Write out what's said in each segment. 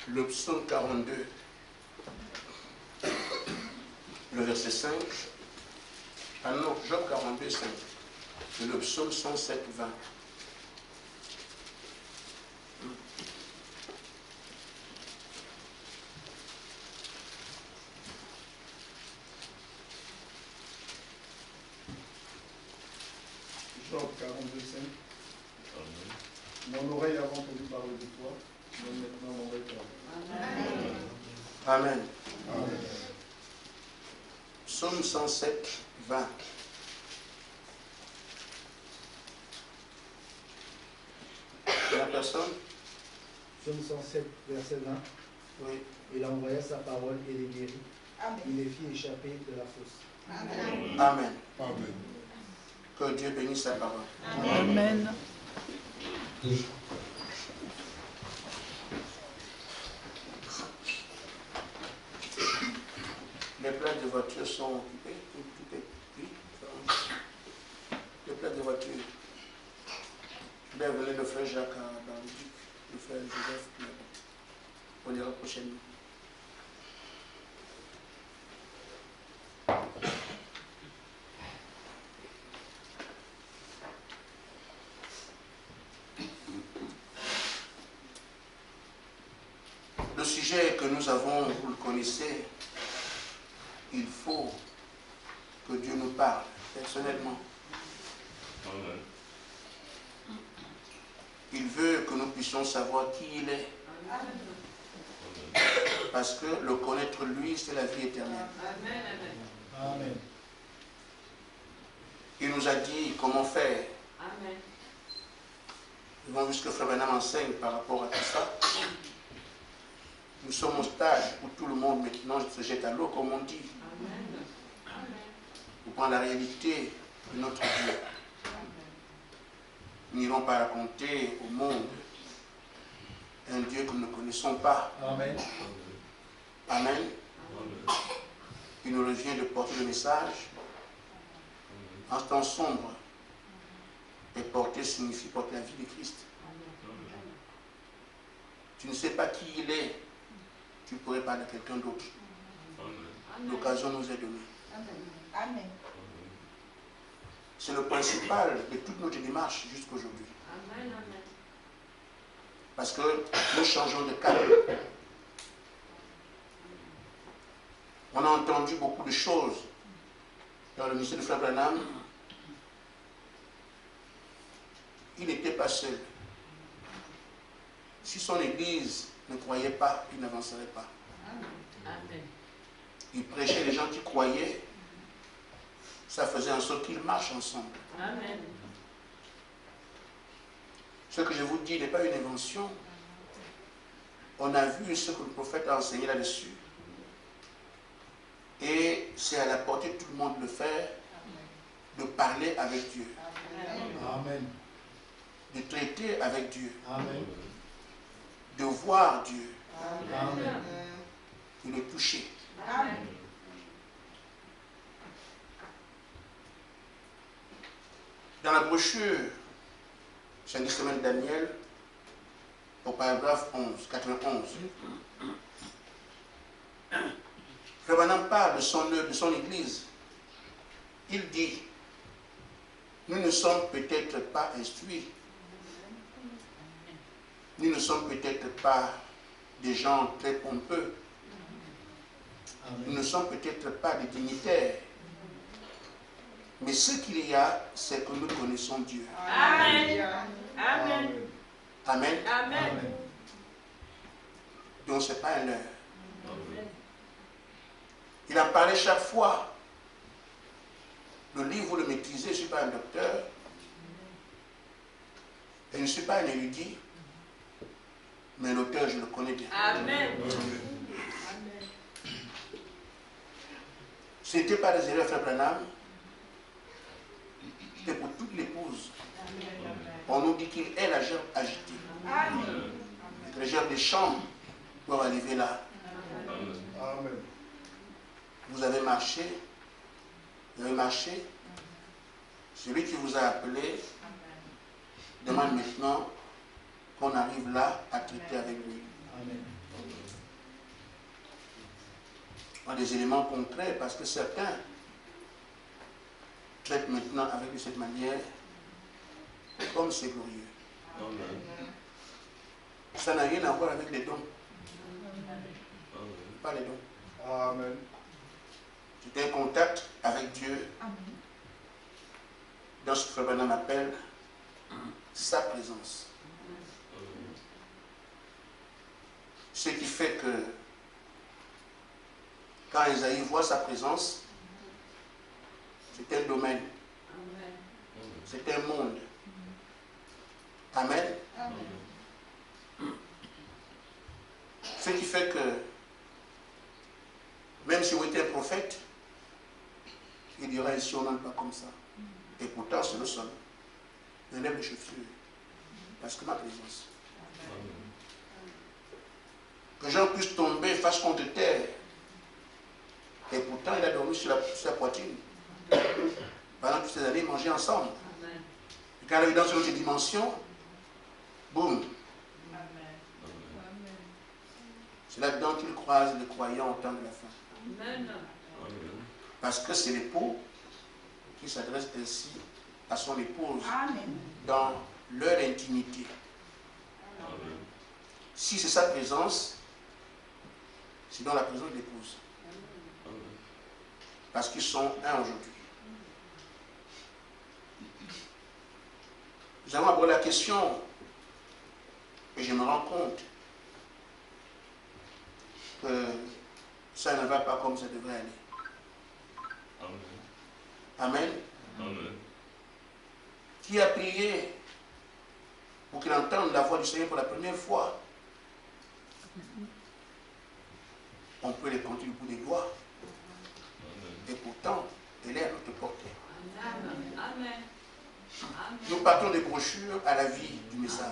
le psaume 42, le verset 5. Ah non, Job 42, 5. Et le psaume 107, 20. Job 42, 5. Mon oreille a entendu parler de toi, mais maintenant mon oreille parle. Amen. Amen. Psaume 107, 20. La personne? Psaume 107, verset 20. Oui. Il a envoyé sa parole et les guérit. Amen. Il les fit échapper de la fosse. Amen. Amen. Amen. Que Dieu bénisse sa parole. Amen. Les plaques de voiture sont occupées. Oui. Les plaques de voiture. Ben, venez le frère Jacques dans le duc, le frère Joseph, mais bon, on ira prochainement. Le sujet que nous avons, vous le connaissez, il faut que Dieu nous parle personnellement. Il veut que nous puissions savoir qui il est. Parce que le connaître lui, c'est la vie éternelle. Amen. Il nous a dit comment faire. Amen. Nous avons vu ce que Frère Branham enseigne par rapport à tout ça. Nous sommes au stade où tout le monde maintenant se jette à l'eau, comme on dit. Pour prendre la réalité de notre Dieu. Nous n'irons pas raconter au monde un Dieu que nous ne connaissons pas. Amen. Amen. Il nous revient de porter le message. En ce temps sombre, et porter signifie porter la vie de Christ. Tu ne sais pas qui il est, tu pourrais parler à quelqu'un d'autre. L'occasion nous est donnée. Amen. C'est le principal de toute notre démarche jusqu'aujourd'hui. Parce que nous changeons de cap. On a entendu beaucoup de choses dans le ministère de Frère Branham. Il n'était pas seul. Si son église ne croyait pas, il n'avancerait pas. Il prêchait les gens qui croyaient. Ça faisait en sorte qu'ils marchent ensemble. Amen. Ce que je vous dis n'est pas une invention. On a vu ce que le prophète a enseigné là-dessus. Et c'est à la portée de tout le monde de le faire, de parler avec Dieu, Amen. de traiter avec Dieu, Amen. de voir Dieu, Amen. de le toucher. Amen. Dans la brochure, c'est un semaine Daniel, au paragraphe 11, 91. Frère Branham parle de son œuvre, de son église. Il dit, nous ne sommes peut-être pas instruits, nous ne sommes peut-être pas des gens très pompeux, nous Amen. ne sommes peut-être pas des dignitaires, mais ce qu'il y a, c'est que nous connaissons Dieu. Amen. Amen. Amen. Amen. Donc ce n'est pas un leurre. Il en parlait chaque fois. Le livre, vous le maîtrisez, je ne suis pas un docteur. Et je ne suis pas un érudit. Mais l'auteur, je le connais bien. Amen. Ce n'était pas des erreurs, Frère Branham. C'était pour toute l'épouse. On nous dit qu'il est la gerbe agitée. Amen. Les gerbes des chambres doivent arriver là. Amen. Vous avez marché. Vous avez marché. Celui qui vous a appelé demande maintenant qu'on arrive là à traiter avec lui. Amen. En des éléments concrets, parce que certains traitent maintenant avec de cette manière, comme c'est glorieux. Ça n'a rien à voir avec les dons. Pas les dons. Amen. C'est un contact avec Dieu dans ce que Frère Branham appelle sa présence. Ce qui fait que quand Isaïe voit sa présence, c'est un domaine, c'est un monde. Amen. Ce qui fait que même si vous êtes un prophète, il dira ici on n'en pas comme ça. Et pourtant c'est le sol. Un lève de chaussures. Parce que ma présence. Que Jean puisse tomber face contre terre. Et pourtant il a dormi sur sa poitrine. Pendant toutes ces années, ils mangeaient ensemble. Et quand il est dans une autre dimension, boum. C'est là-dedans qu'il croise les croyants au temps de la fin. Amen. Parce que c'est l'époux qui s'adresse ainsi à son épouse Amen. dans leur intimité. Si c'est sa présence, c'est dans la présence de l'épouse. Parce qu'ils sont un aujourd'hui. Nous allons aborder la question et je me rends compte que ça ne va pas comme ça devrait aller. Amen. Amen. Qui a prié pour qu'il entende la voix du Seigneur pour la première fois? On peut les compter du bout des doigts. Et pourtant, elle est à notre portée. Amen. Amen. Nous partons des brochures à la vie du message.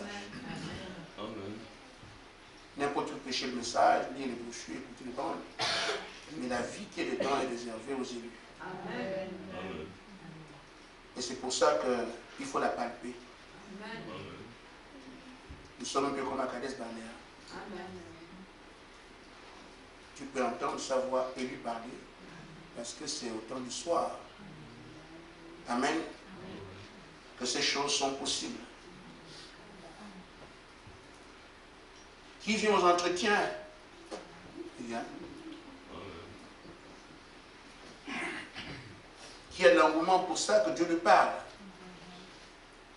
Amen. N'importe qui péché le message, lire les brochures, écouter les bandes. Mais la vie qui est dedans est réservée aux élus. Amen. Amen. Et c'est pour ça qu'il faut la palper. Amen. Nous sommes un peu comme à Cades Barnéa. Amen. Tu peux entendre sa voix et lui parler parce que c'est au temps du soir. Amen. Que ces choses sont possibles. Qui vient aux entretiens? Il vient. Qui a de l'engouement pour ça, que Dieu lui parle.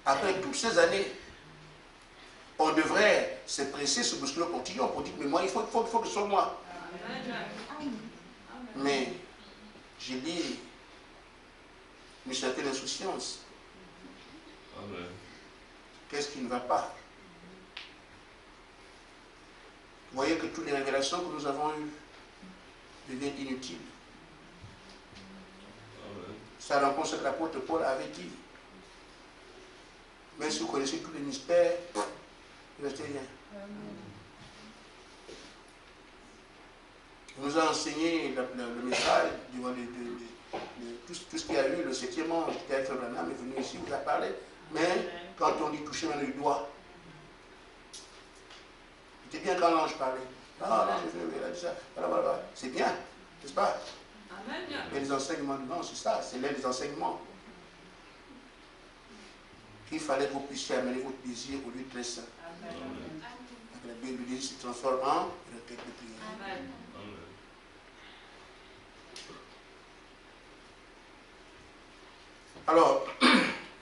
Après toutes ces années, on devrait se presser, se bousculer au portillon pour dire, mais moi, il faut que ce soit moi. Mais j'ai dit une certaine insouciance. Amen. Qu'est-ce qui ne va pas? Vous voyez que toutes les révélations que nous avons eues deviennent inutiles. Amen. Ça rencontre ce que l'apôtre Paul avait dit. Même si vous connaissez tous les mystères, ne restez rien. On nous a enseigné le message tout ce qu'il y a eu, le 7e ange qui a fait Branham est venu ici, vous a parlé. Mais quand on dit toucher même le doigt, c'était bien quand l'ange parlait. Ah, l'ange est venu, il a dit ça. Voilà. C'est bien, n'est-ce pas? Amen. Mais les enseignements du non, c'est ça, c'est l'un des enseignements. Il fallait que vous puissiez amener votre désir au lieu très saint. La Bible dit se transforme en requête de prière. Amen. Alors,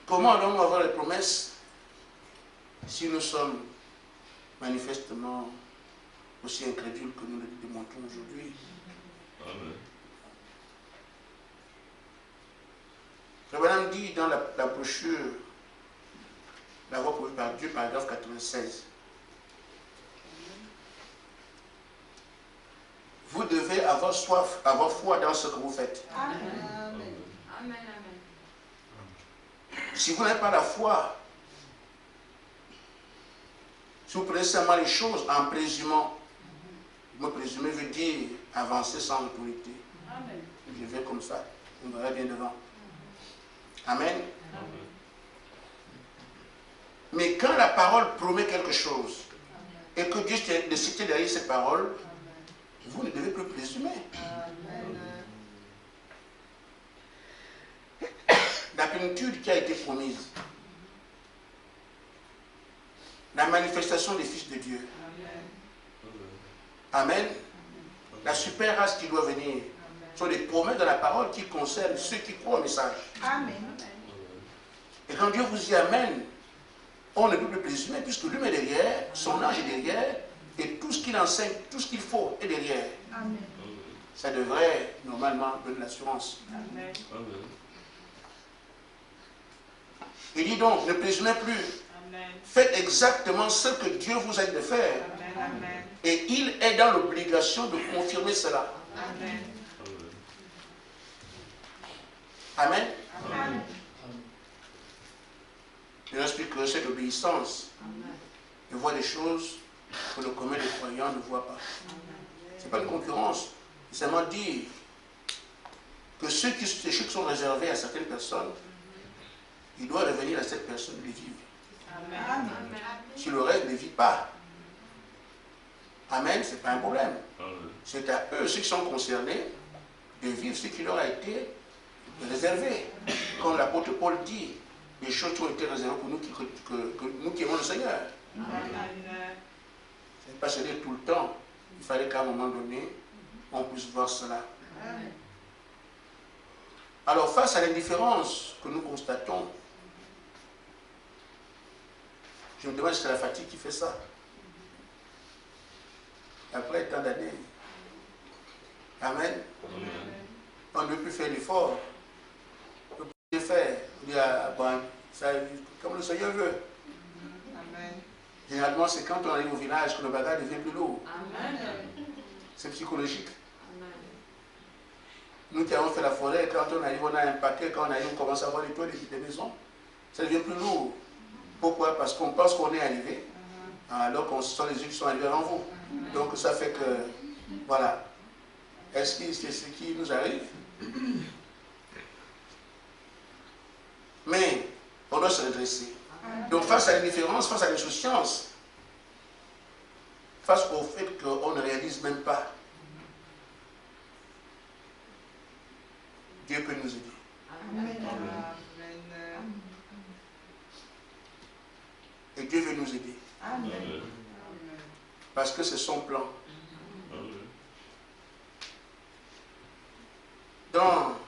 comment allons-nous avoir les promesses si nous sommes manifestement aussi incrédules que nous le démontrons aujourd'hui? Amen. Le Branham dit dans la brochure La voie prouvée par Dieu, paragraphe 96. Vous devez avoir soif, avoir foi dans ce que vous faites. Amen. Amen. Si vous n'avez pas la foi, si vous prenez seulement les choses en présumant, me présumer veut dire avancer sans autorité. Amen. Je vais comme ça, on verra bien devant. Amen. Mais quand la parole promet quelque chose, et que Dieu de citer derrière ces paroles, vous ne devez plus présumer. La plénitude qui a été promise, la manifestation des fils de Dieu, amen, la super race qui doit venir, sont des promesses de la parole qui concernent ceux qui croient au message. Amen. Et quand Dieu vous dit amen, on ne peut plus présumer, puisque lui est derrière, son ange est derrière, et tout ce qu'il enseigne, tout ce qu'il faut est derrière. Amen. Ça devrait normalement donner l'assurance. Amen. Il dit donc, ne présumez plus. Amen. Faites exactement ce que Dieu vous a dit de faire. Amen. Et il est dans l'obligation de confirmer cela. Amen. Amen. Amen. Je n'explique que cette obéissance. Je vois des choses que le commun des croyants ne voit pas. Ce n'est pas une concurrence. C'est seulement dire que ceux qui sont réservés à certaines personnes, il doit revenir à cette personne de les vivre. Amen. Si le reste ne vit pas, amen, ce n'est pas un problème. C'est à eux, ceux qui sont concernés, de vivre ce qui leur a été réservé. Comme l'apôtre Paul dit, les choses qui ont été réservées pour nous nous qui aimons le Seigneur. Ce n'est pas se dire tout le temps. Il fallait qu'à un moment donné, on puisse voir cela. Alors, face à l'indifférence que nous constatons, je me demande si c'est la fatigue qui fait ça. Après tant d'années. Amen. On ne peut plus faire l'effort. On ne peut plus faire. On dit, bon, ça, comme le Seigneur veut. Amen. Généralement, c'est quand on arrive au village que le bagage devient plus lourd. Amen. C'est psychologique. Amen. Nous qui avons fait la forêt, quand on arrive, on a un paquet, quand on arrive, on commence à voir les toits des maisons. Ça devient plus lourd. Pourquoi? Parce qu'on pense qu'on est arrivé, alors qu'on sont les yeux qui sont arrivés avant vous. Donc ça fait que, voilà. Est-ce que c'est ce qui nous arrive? Mais on doit se redresser. Donc face à l'indifférence, face à l'insouciance, face au fait qu'on ne réalise même pas, Dieu peut nous aider. Amen. Et Dieu veut nous aider. Amen. Parce que c'est son plan. Dans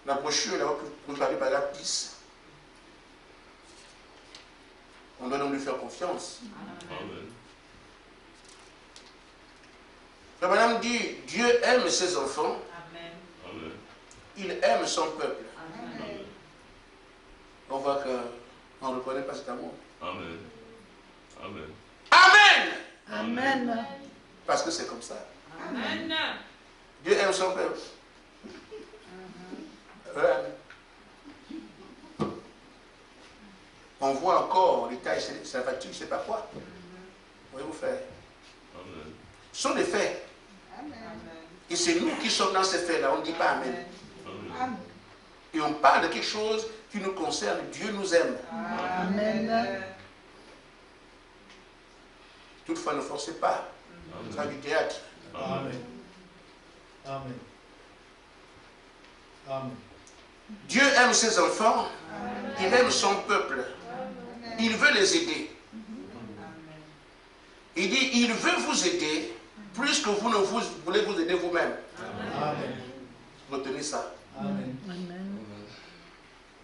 la brochure, là, vous parlez par la 10, on doit donc lui faire confiance. La madame dit, Dieu aime ses enfants, Amen. il aime son peuple. Amen. On voit qu'on ne reconnaît pas cet amour. Amen. Amen. Amen! Amen. Parce que c'est comme ça. Amen. Dieu aime son peuple. On voit encore les tailles, c'est la fatigue, je ne sais pas quoi. Voyez-vous faire. Amen. Ce sont des faits. Amen. Et c'est nous qui sommes dans ces faits-là. On ne dit pas Amen. Amen. Et on parle de quelque chose qui nous concerne. Dieu nous aime. Amen. Toutefois, ne forcez pas. C'est pas du théâtre. Amen. Amen. Amen. Dieu aime ses enfants. Il aime son peuple. Il veut les aider. Il dit, il veut vous aider plus que vous ne voulez vous aider vous-même. Amen. Retenez ça. Amen.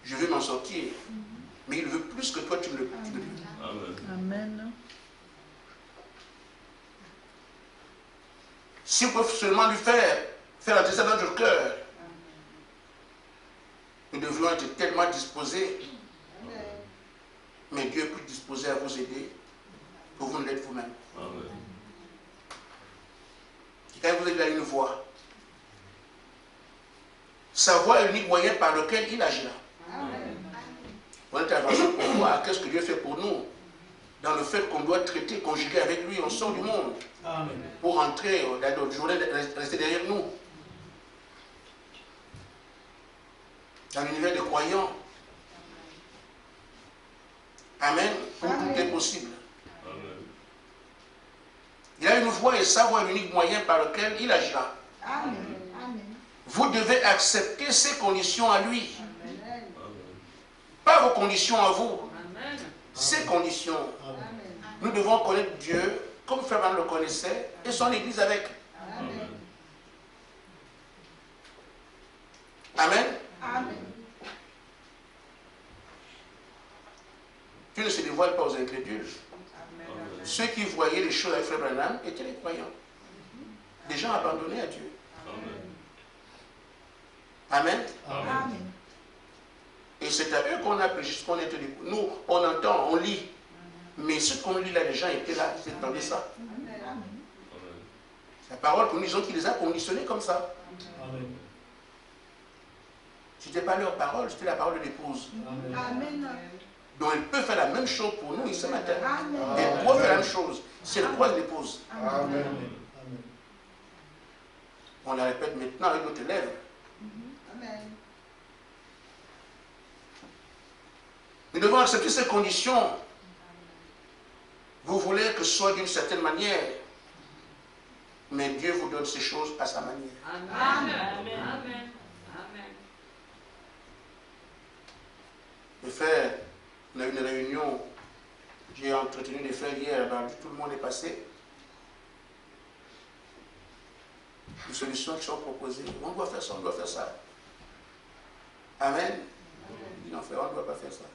Je veux m'en sortir. Mais il veut plus que toi tu ne le veux. Amen. Amen. Si vous pouvez seulement lui faire la descente dans notre cœur, nous devrions être tellement disposés. Mais Dieu est plus disposé à vous aider que vous ne l'êtes vous-même. Amen. Et quand vous êtes à une voie, sa voie est l'unique moyen par lequel il agira. Mon intervention pour voir qu'est-ce que Dieu fait pour nous, dans le fait qu'on doit traiter, conjuguer avec lui, on sort du monde. Amen. Pour entrer dans notre journée, rester derrière nous. Dans l'univers des croyants. Amen. Où tout est possible. Amen. voie et savoir l'unique moyen par lequel il agira. Amen. Amen. Vous devez accepter ses conditions à lui. Amen. Pas vos conditions à vous. Amen. Ses conditions. Amen. Amen. Nous devons connaître Dieu comme Frère Branham le connaissait et son Église avec. Amen. Amen. Amen. Dieu ne se dévoile pas aux incrédules. Amen. Ceux qui voyaient les choses avec Frère Branham étaient les croyants. Des gens abandonnés à Dieu. Amen. Amen. Amen. Et c'est à eux qu'on a prêché ce qu'on était. Nous, on entend, on lit. Mais ce qu'on lit là, les gens étaient là, ils entendaient ça. Amen. La parole que nous disons qui les a conditionnés comme ça. Amen. Ce n'était pas leur parole, c'était la parole de l'épouse. Amen. Amen. Donc elle peut faire la même chose pour nous ce matin. Amen. Elle doit faire la même chose si elle croise l'épouse. Amen. Amen. On la répète maintenant avec notre lèvres. Amen. Nous devons accepter ces conditions. Vous voulez que ce soit d'une certaine manière, mais Dieu vous donne ces choses à sa manière. Amen. Amen. Amen. Amen. Les frères, on a eu une réunion, j'ai entretenu les frères hier, tout le monde est passé. Les solutions qui sont proposées, on doit faire ça, on doit faire ça. Amen. Non, frère, on ne doit pas faire ça.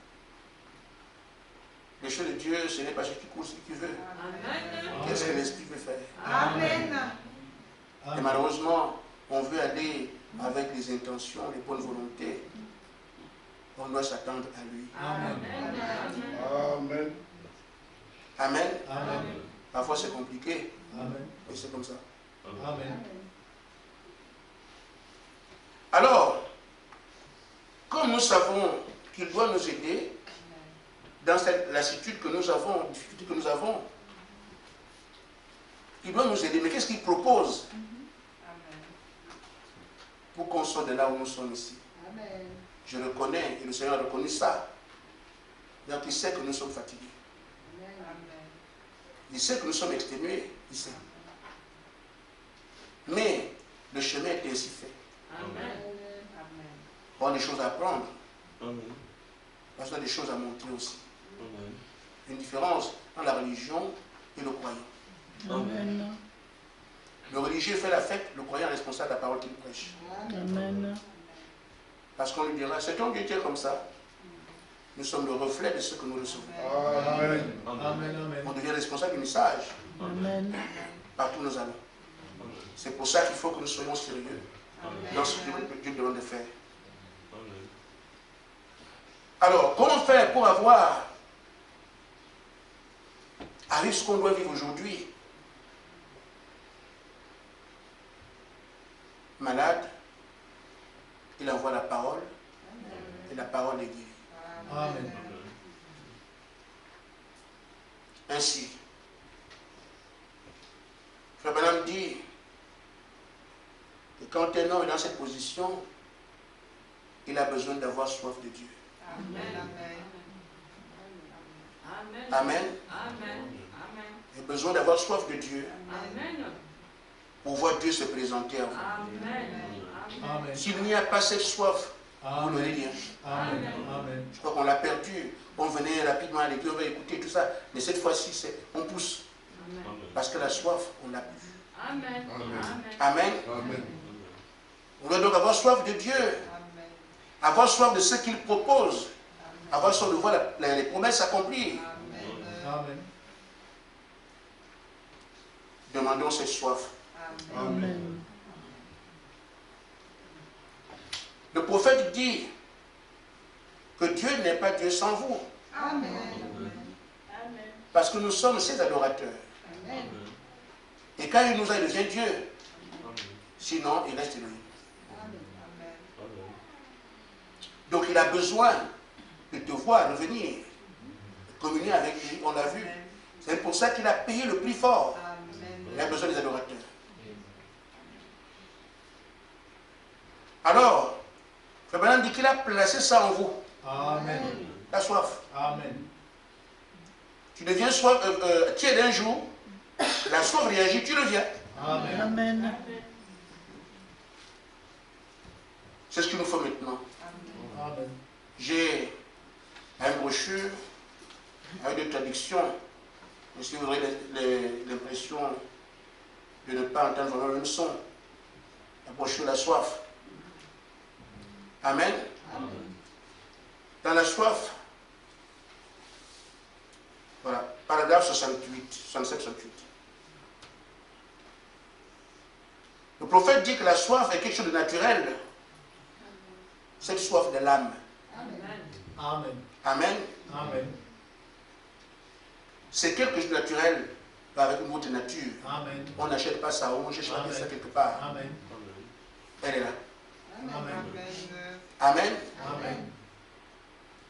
Les choses de Dieu, ce n'est pas ce qui court, ce qu'il veut. Amen. Qu'est-ce que l'Esprit veut faire? Amen. Et malheureusement, on veut aller avec les intentions, les bonnes volontés. On doit s'attendre à lui. Amen. Amen. Amen. Amen. Parfois c'est compliqué, Amen. mais c'est comme ça. Amen. Alors, comme nous savons qu'il doit nous aider dans cette lassitude que nous avons, difficulté que nous avons, il doit nous aider. Mais qu'est-ce qu'il propose pour qu'on sorte de là où nous sommes ici? Amen. Je le connais et le Seigneur a reconnu ça. Donc il sait que nous sommes fatigués. Il sait que nous sommes exténués. Il sait. Mais le chemin est ainsi fait. Amen. On a des choses à apprendre. Amen. Parce qu'on a des choses à montrer aussi. Amen. Une différence entre la religion et le croyant. Amen. Le religieux fait la fête, le croyant est responsable de la parole qu'il prêche. Amen. Parce qu'on lui dira, c'est ton Dieu qui est comme ça. Nous sommes le reflet de ce que nous recevons. Amen. Amen. On devient responsable du message Amen. partout où nous allons. C'est pour ça qu'il faut que nous soyons sérieux dans ce que Dieu demande de faire. Alors, comment faire pour arriver à ce qu'on doit vivre aujourd'hui? Malade, il envoie la parole et la parole est guérie. Amen. Ainsi, Frère Branham dit que quand un homme est dans cette position, il a besoin d'avoir soif de Dieu. Amen. Amen. Amen. Amen. Il a besoin d'avoir soif de Dieu Amen. pour voir Dieu se présenter à vous. Amen. Amen. S'il n'y a pas cette soif, vous n'aurez Amen. rien. Amen. Amen. Je crois qu'on l'a perdu. On venait rapidement à l'église, on va écouter tout ça. Mais cette fois-ci, on pousse. Parce que la soif, on l'a plus. Amen. Amen. Amen. On doit donc avoir soif de Dieu. Avoir soif de ce qu'il propose. Avoir soif de voir les promesses s'accomplir. Amen. Demandons cette soif. Amen. Le prophète dit que Dieu n'est pas Dieu sans vous. Amen. Parce que nous sommes ses adorateurs. Amen. Et quand il nous a, il devient Dieu. Sinon, il reste Elohim. Donc il a besoin de te voir revenir, de communier avec lui, on l'a vu. C'est pour ça qu'il a payé le prix fort. Il a besoin des adorateurs. Alors, Frère Branham dit qu'il a placé ça en vous, Amen. la soif. Amen. Tu deviens tiède un jour, La soif réagit, tu reviens. Amen. Amen. C'est ce qu'il nous faut maintenant. Amen. J'ai un brochure avec des traductions. Et si vous aurez l'impression de ne pas entendre vraiment le son, la brochure La soif. Amen. Dans la soif, voilà, paragraphe 68, 67, 68. Le prophète dit que la soif est quelque chose de naturel. Cette soif de l'âme. Amen. Amen. Amen. C'est quelque chose de naturel avec une autre nature. Amen. On n'achète pas ça, on ne cherche pas Amen. ça quelque part. Amen. Elle est là. Amen. Amen. Amen.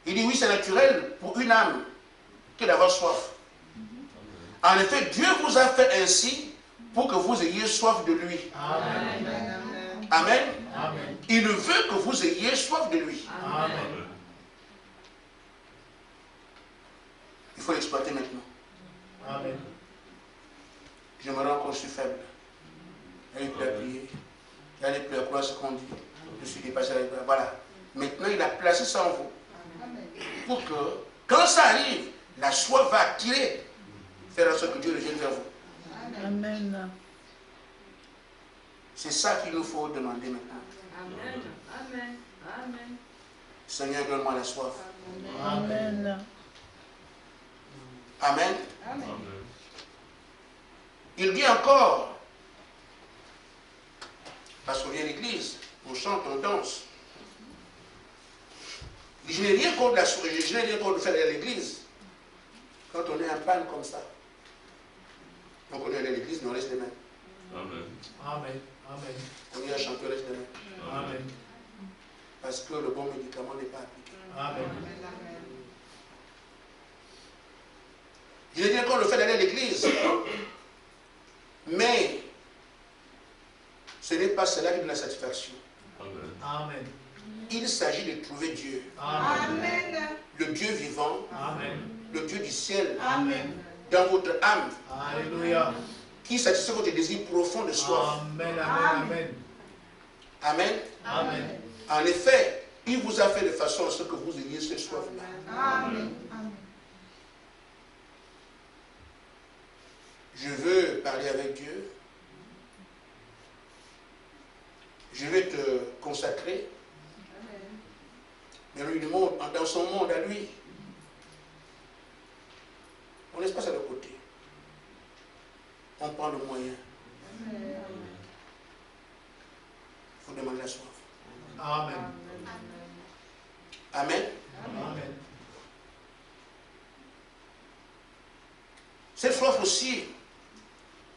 Il dit oui, c'est naturel pour une âme que d'avoir soif. En effet, Dieu vous a fait ainsi pour que vous ayez soif de lui. Amen. Amen. Amen. Il veut que vous ayez soif de lui. Amen. Il faut l'exploiter maintenant. Amen. Je me rends compte que je suis faible. Il n'est plus à prier. Il n'est plus à croire ce qu'on dit. Je suis dépassé. Voilà. Maintenant, il a placé ça en vous. Pour que, quand ça arrive, la soif va attirer. Faire en sorte que Dieu revienne vers vous. Amen. C'est ça qu'il nous faut demander maintenant. Amen. Amen. Amen. Seigneur, donne-moi la soif. Amen. Amen. Amen. Il dit encore, parce qu'on vient à l'église, on chante, on danse. Je n'ai rien contre la soif, je n'ai rien contre le fait d'aller à l'église. Quand on est en panne comme ça. Donc on est allé à l'église, mais on reste demain. Amen. Amen. Amen. On y a chanté, on reste demain. Amen. Parce que le bon médicament n'est pas appliqué. Amen. Je n'ai rien contre le fait d'aller à l'église. Mais ce n'est pas cela qui donne la satisfaction. Amen. Amen. Il s'agit de trouver Dieu. Amen. Le Dieu vivant, Amen. le Dieu du ciel, Amen. dans votre âme, Alléluia. qui satisfait votre désir profond de soif. Amen. Amen. Amen. Amen. En effet, il vous a fait de façon à ce que vous ayez cette soif-là. Je veux parler avec Dieu. Je vais te consacrer. Mais lui, dans son monde à lui, on laisse pas ça de côté. On prend le moyen. Il faut demander la soif. Amen. Amen. Amen. Cette soif aussi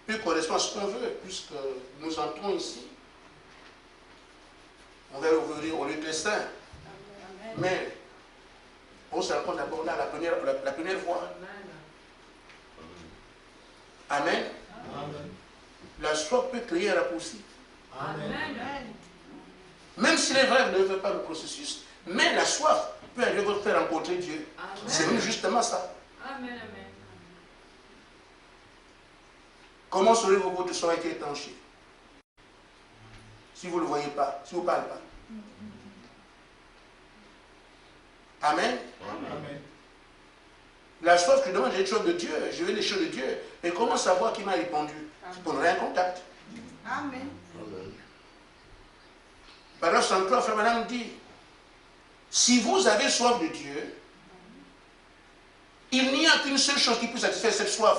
peut correspondre à ce qu'on veut, puisque nous entrons ici. On va ouvrir au lieu de destin. Mais on se rend compte d'abord là, la première voie. Amen. Amen. La soif peut créer un raccourci. Amen. Même si les vrais ne veulent pas le processus, mais la soif peut aller vous faire rencontrer Dieu. C'est même justement ça. Amen. Amen. Comment saurez-vous que votre sang a été étanché? Si vous ne le voyez pas, si vous ne parlez pas. Amen. Amen. La soif que demande, j'ai des choses de Dieu, je veux les choses de Dieu. Mais comment savoir qui m'a répondu? C'est qu'on aurait un contact. Amen. Paragraphe 63, frère madame dit, si vous avez soif de Dieu, il n'y a qu'une seule chose qui peut satisfaire cette soif.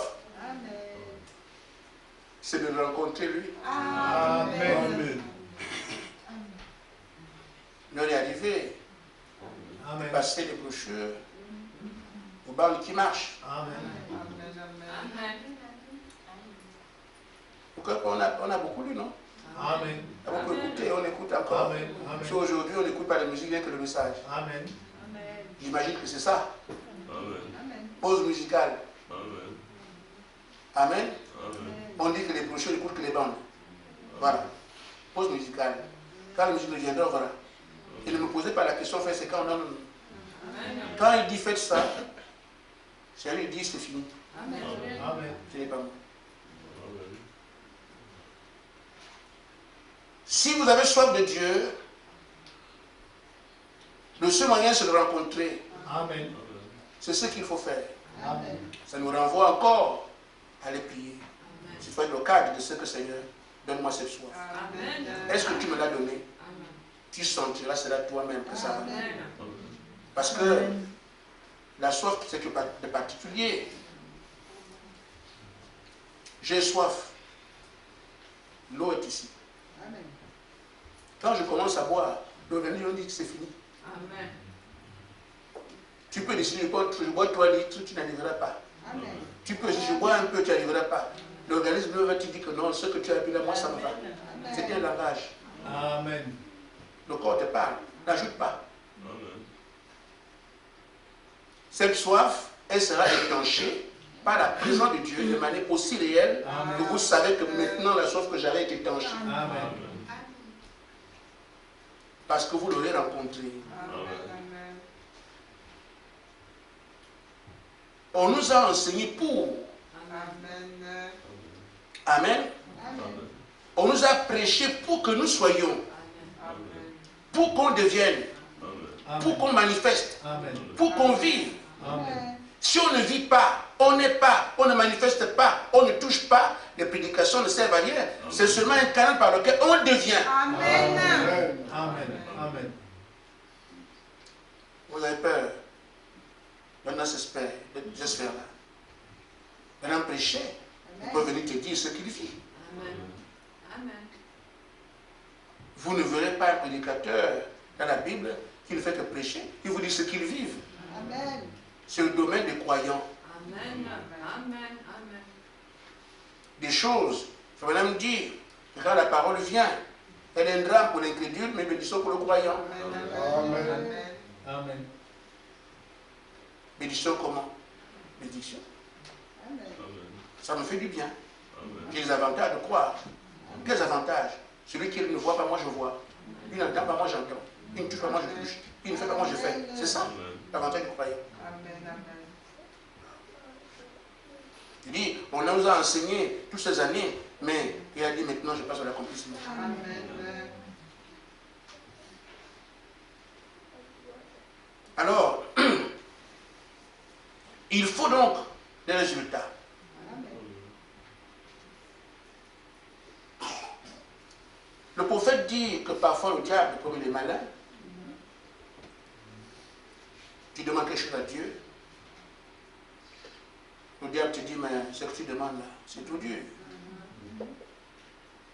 C'est de le rencontrer lui. Amen. Nous on est arrivé, Amen. passer des brochures aux bandes qui marchent. Amen. Amen. Pourquoi on a beaucoup lu, non? Amen. On a beaucoup écouté, on écoute encore. Amen. Amen. Si aujourd'hui on n'écoute pas la musique, rien que le message. Amen. J'imagine que c'est ça. Amen. Pause musicale. Amen. Amen. Amen. On dit que les brochures n'écoutent que les bandes. Voilà. Pause musicale. Quand la musique reviendra, voilà. Et ne me posez pas la question, frère, c'est quand on donne. Quand il dit faites ça, c'est lui qui dit c'est fini. Amen. Amen. Ce n'est pas moi. Si vous avez soif de Dieu, le seul moyen c'est de rencontrer. Amen. C'est ce qu'il faut faire. Amen. Ça nous renvoie encore à les prier. Il faut être le cadre de ce que Seigneur, donne-moi cette soif. Amen. Est-ce que tu me l'as donné? Amen. Tu sentiras cela toi-même que ça va. Amen. Parce que la soif, c'est quelque chose de particulier. J'ai soif. L'eau est ici. Quand je commence à boire, l'organisme dit que c'est fini. Amen. Tu peux décider, je bois 3 litres, tu n'arriveras pas. Tu peux dire, je bois un peu, tu n'arriveras pas. L'organisme va te dire que non, ce que tu as bu là, moi, ça me va. C'est un langage. Amen. Le corps te parle. N'ajoute pas. Amen. Cette soif, elle sera étanchée par la présence de Dieu de manière aussi réelle Amen. que vous savez que maintenant la soif que j'avais est étanchée. Amen. Parce que vous l'aurez rencontré. Amen. On nous a enseigné pour. Amen. Amen. On nous a prêché pour que nous soyons. Amen. Pour qu'on devienne. Amen. Pour qu'on manifeste. Amen. Pour qu'on vive. Amen. Si on ne vit pas, on n'est pas, on ne manifeste pas, on ne touche pas, les prédications ne servent à rien. C'est seulement un canal par lequel on devient. Amen. Amen. Amen. Vous avez peur. Maintenant, j'espère là. Maintenant, prêcher, il peut venir te dire ce qu'il vit. Amen. Amen. Vous ne verrez pas un prédicateur dans la Bible qui ne fait que prêcher, qui vous dit ce qu'il vit. C'est le domaine des croyants. Amen. Amen. Amen. Des choses, je vais même dire, quand la parole vient, elle est un drame pour l'incrédule, mais bénédiction pour le croyant. Amen. Amen. Bénédiction comment? Bénédiction. Amen. Ça me fait du bien. Amen. J'ai les avantages de croire. Quels avantages? Celui qui ne voit pas, moi je vois. Il n'entend pas, moi j'entends. Il ne touche pas, moi je touche. Il ne fait pas, moi je fais. C'est ça, Amen. l'avantage du croyant. Amen. Amen. Il dit, on nous a enseigné toutes ces années, mais il a dit maintenant je passe à l'accomplissement. Amen. Alors, il faut donc des résultats. Le prophète dit que parfois le diable, comme il est malin, tu demandes quelque chose à Dieu, le diable te dit, mais ce que tu demandes là, c'est tout dur.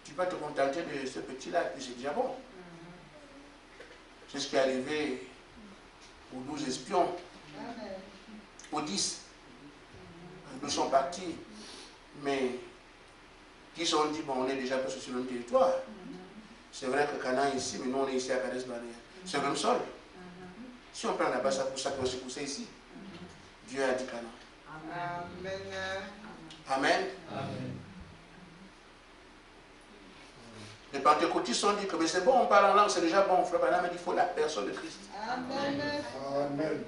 Tu vas te contenter de ce petit-là, et puis c'est déjà bon. C'est ce qui est arrivé aux 12 espions, aux 10. Ils sont partis, mais qui se sont dit, bon, on est déjà presque sur le même territoire. C'est vrai que Canaan est ici, mais nous on est ici à Cades Barnea. C'est le même sol. Si on prend là-bas, ça peut se pousser ici. Dieu a dit Canaan. Amen. Amen. Amen. Les pentecôtistes ont dit que mais c'est bon, on parle en langue, c'est déjà bon. Frère Branham a dit qu'il faut la personne de Christ. Amen.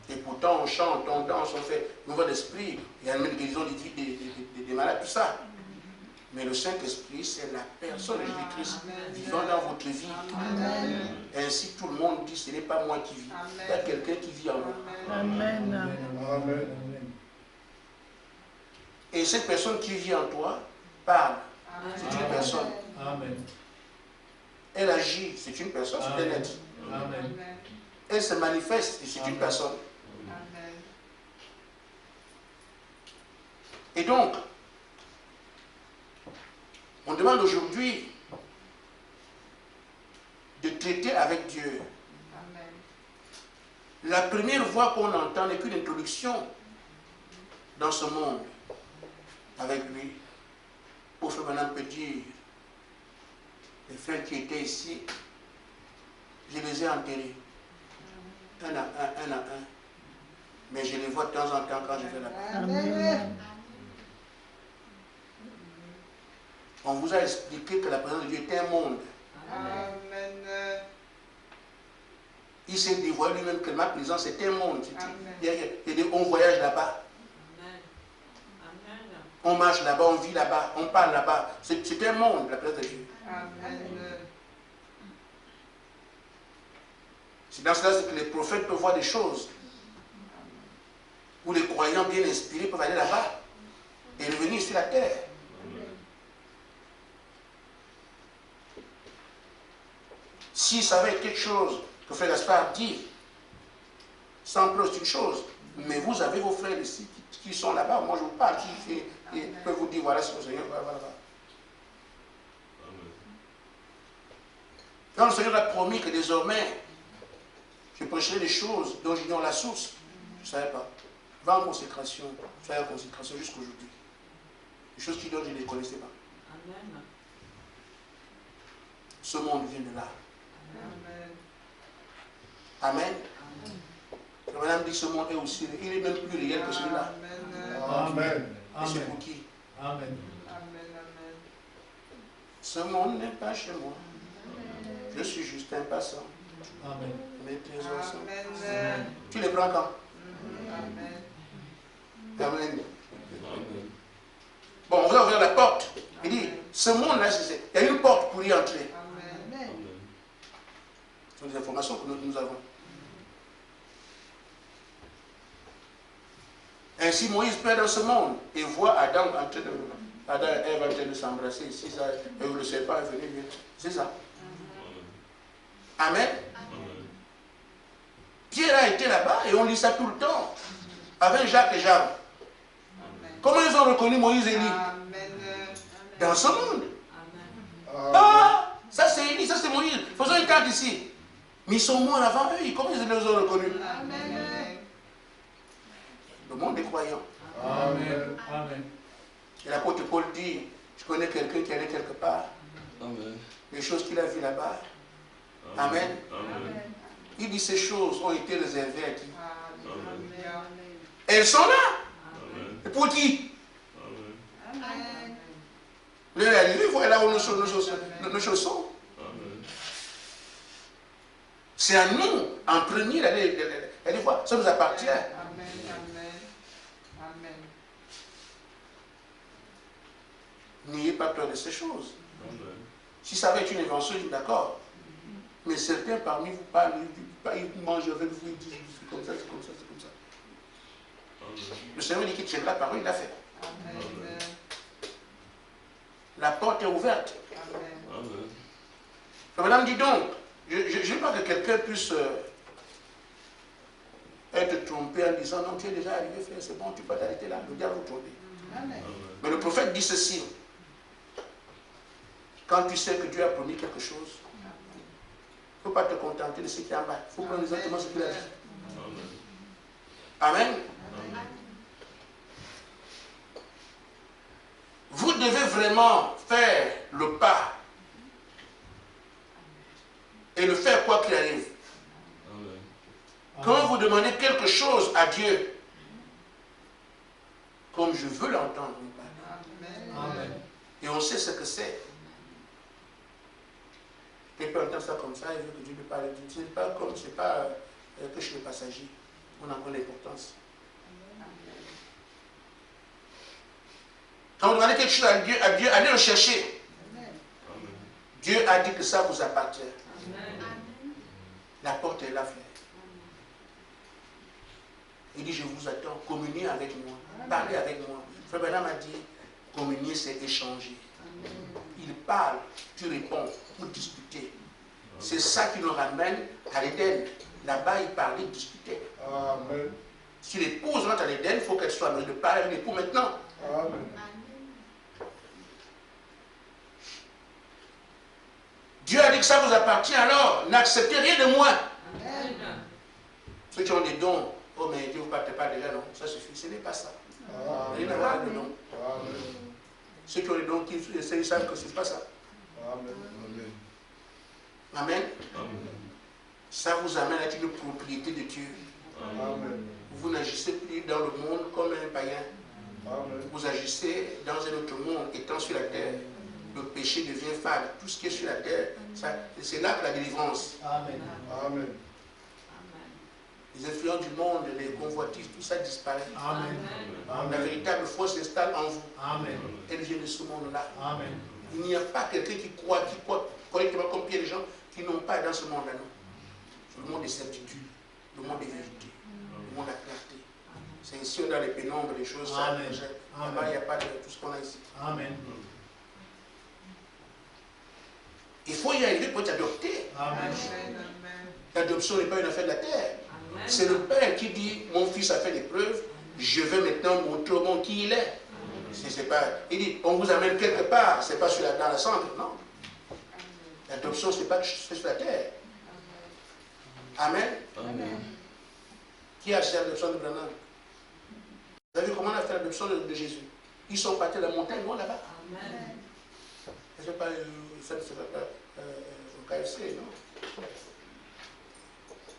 Et pourtant on chante, on danse, on fait mouvement d'esprit. Il y a même des guérisons des malades, tout ça. Mais le Saint-Esprit, c'est la personne de Jésus-Christ vivant dans votre vie. Amen. Ainsi tout le monde dit, ce n'est pas moi qui vis. Il y a quelqu'un qui vit en moi. Amen. Amen. Et cette personne qui vit en toi parle. C'est une personne. Amen. Elle agit, c'est une personne, c'est un être. Amen. Elle se manifeste, c'est une personne. Amen. Et donc, on demande aujourd'hui de traiter avec Dieu. Amen. La première voix qu'on entend n'est qu'une introduction dans ce monde avec lui. Pour faire maintenant peut dire, les frères qui étaient ici, je les ai enterrés, un à un, mais je les vois de temps en temps quand je fais la prière. Amen. On vous a expliqué que la présence de Dieu est un monde. Amen. Il s'est dévoilé lui-même que ma présence est un monde. Amen. On voyage là-bas. Amen. Amen. On marche là-bas, on vit là-bas, on parle là-bas. C'est un monde, la présence de Dieu. Amen. C'est dans cela que les prophètes peuvent voir des choses. Où les croyants bien inspirés peuvent aller là-bas et revenir sur la terre. Si ça va être quelque chose que Frère Gaspard dit, sans plus c'est une chose. Mais vous avez vos frères ici qui sont là-bas. Moi je vous parle, qui peuvent vous dire voilà ce que le Seigneur va. Quand le Seigneur a promis que désormais je prêcherai des choses dont j'ignore la source, je ne savais pas. Va en consécration, faire en consécration jusqu'aujourd'hui. Les choses qui donnent, je ne les connaissais pas. Amen. Ce monde vient de là. Amen. Amen. La madame dit que ce monde est aussi, il est même plus réel que celui-là. Amen. Et c'est pour qui? Amen. Amen. Ce monde n'est pas chez moi. Je suis juste un passant. Amen. Mes trésors sont. Amen. Tu les prends quand? Amen. Amen. Bon, on va ouvrir la porte. Il dit, ce monde-là, il y a une porte pour y entrer. Amen. Ce sont des informations que nous avons. Ainsi, Moïse perd dans ce monde et voit Adam et Ève en train de s'embrasser ici. Et le serpent est venu. C'est ça. Amen. Pierre a été là-bas et on lit ça tout le temps. Avec Jacques et Jean. Comment ils ont reconnu Moïse et Élie? Amen. Dans ce monde. Amen. Ah, ça c'est Élie, ça c'est Moïse. Faisons une carte ici. Mais ils sont morts avant eux. Comment ils les ont reconnus? Amen. Le monde des croyants. Amen. Amen. Et l'apôtre Paul dit, je connais quelqu'un qui allait quelque part. Amen. Les choses qu'il a vues là-bas. Amen. Amen. Il dit ces choses ont été réservées à qui? Amen. Elles sont là. Amen. Et pour qui? Amen. Amen. L'heure est arrivée, voilà où nos chaussons. Amen. C'est à nous, en premier, d'aller voir. Ça nous appartient. Amen. Amen. N'ayez pas peur de ces choses. Amen. Si ça va être une invention, je suis d'accord. Mais certains parmi vous parlent, ils mangent avec vous, ils disent c'est comme ça, c'est comme ça, c'est comme ça. Amen. Le Seigneur dit qu'il tient la parole, il l'a fait. Amen. La porte est ouverte. Amen. Amen. Madame dit donc, je ne veux pas que quelqu'un puisse être trompé en disant non, tu es déjà arrivé, frère, c'est bon, tu peux t'arrêter là, le diable vous tromper. Amen. Mais le prophète dit ceci. Quand tu sais que Dieu a promis quelque chose, il ne faut pas te contenter de ce qui est en bas. Il faut prendre exactement ce qu'il a dit. Amen. Amen. Vous devez vraiment faire le pas et le faire quoi qu'il arrive. Amen. Quand vous demandez quelque chose à Dieu, comme je veux l'entendre, Amen. et on sait ce que c'est. Quelqu'un peut entendre ça comme ça, il veut que Dieu lui parle. Ce n'est pas comme, c'est pas que chez le passager. On en connaît l'importance. Quand vous demandez quelque chose à Dieu, allez le chercher. Amen. Dieu a dit que ça vous appartient. Amen. La porte est là, frère. Il dit, je vous attends, communiez avec moi, parlez avec moi. Frère Branham a dit, communier, c'est échanger. Il parle, tu réponds, vous discutez. C'est ça qui nous ramène à l'Éden. Là-bas, il parlait, il discutait. Amen. Si l'épouse rentre à l'Éden, il faut qu'elle soit en de parler avec l'époux maintenant. Amen. Dieu a dit que ça vous appartient, alors n'acceptez rien de moi. Amen. Ceux qui ont des dons, oh mais Dieu ne vous partez pas déjà, non, ça suffit, ce n'est pas ça. Rien à voir avec le don. Amen. Ceux qui ont les dons, ils savent que ce n'est pas ça. Amen. Amen. Amen. Ça vous amène à être une propriété de Dieu. Amen. Vous n'agissez plus dans le monde comme un païen. Amen. Vous agissez dans un autre monde, étant sur la terre. Le péché devient fade. Tout ce qui est sur la terre, c'est là que la délivrance. Amen. Amen. Les influences du monde, les convoitises, tout ça disparaît. Amen. La Amen. véritable foi s'installe en vous. Amen. Elle vient de ce monde-là. Amen. Il n'y a pas quelqu'un qui croit correctement comme il y a des gens qui n'ont pas dans ce monde-là. Non. C'est le monde des certitudes, le monde des vérités, le monde de la clarté. C'est ici dans les pénombres, les choses. Amen. Là-bas, il n'y a pas de tout ce qu'on a ici. Amen. Il faut y arriver pour être adopté. Amen. L'adoption n'est pas une affaire de la terre. C'est le Père qui dit, mon fils a fait des preuves, je vais maintenant montrer au monde qui il est. Pas, il dit, on vous amène quelque part, c'est pas dans la cendre, non. L'adoption, ce n'est pas sur la terre. Amen. Amen. Qui a fait l'adoption de Branham? Vous avez vu comment on a fait l'adoption de Jésus? Ils sont partis de la montagne, loin là-bas. Ce n'est pas au KFC, non?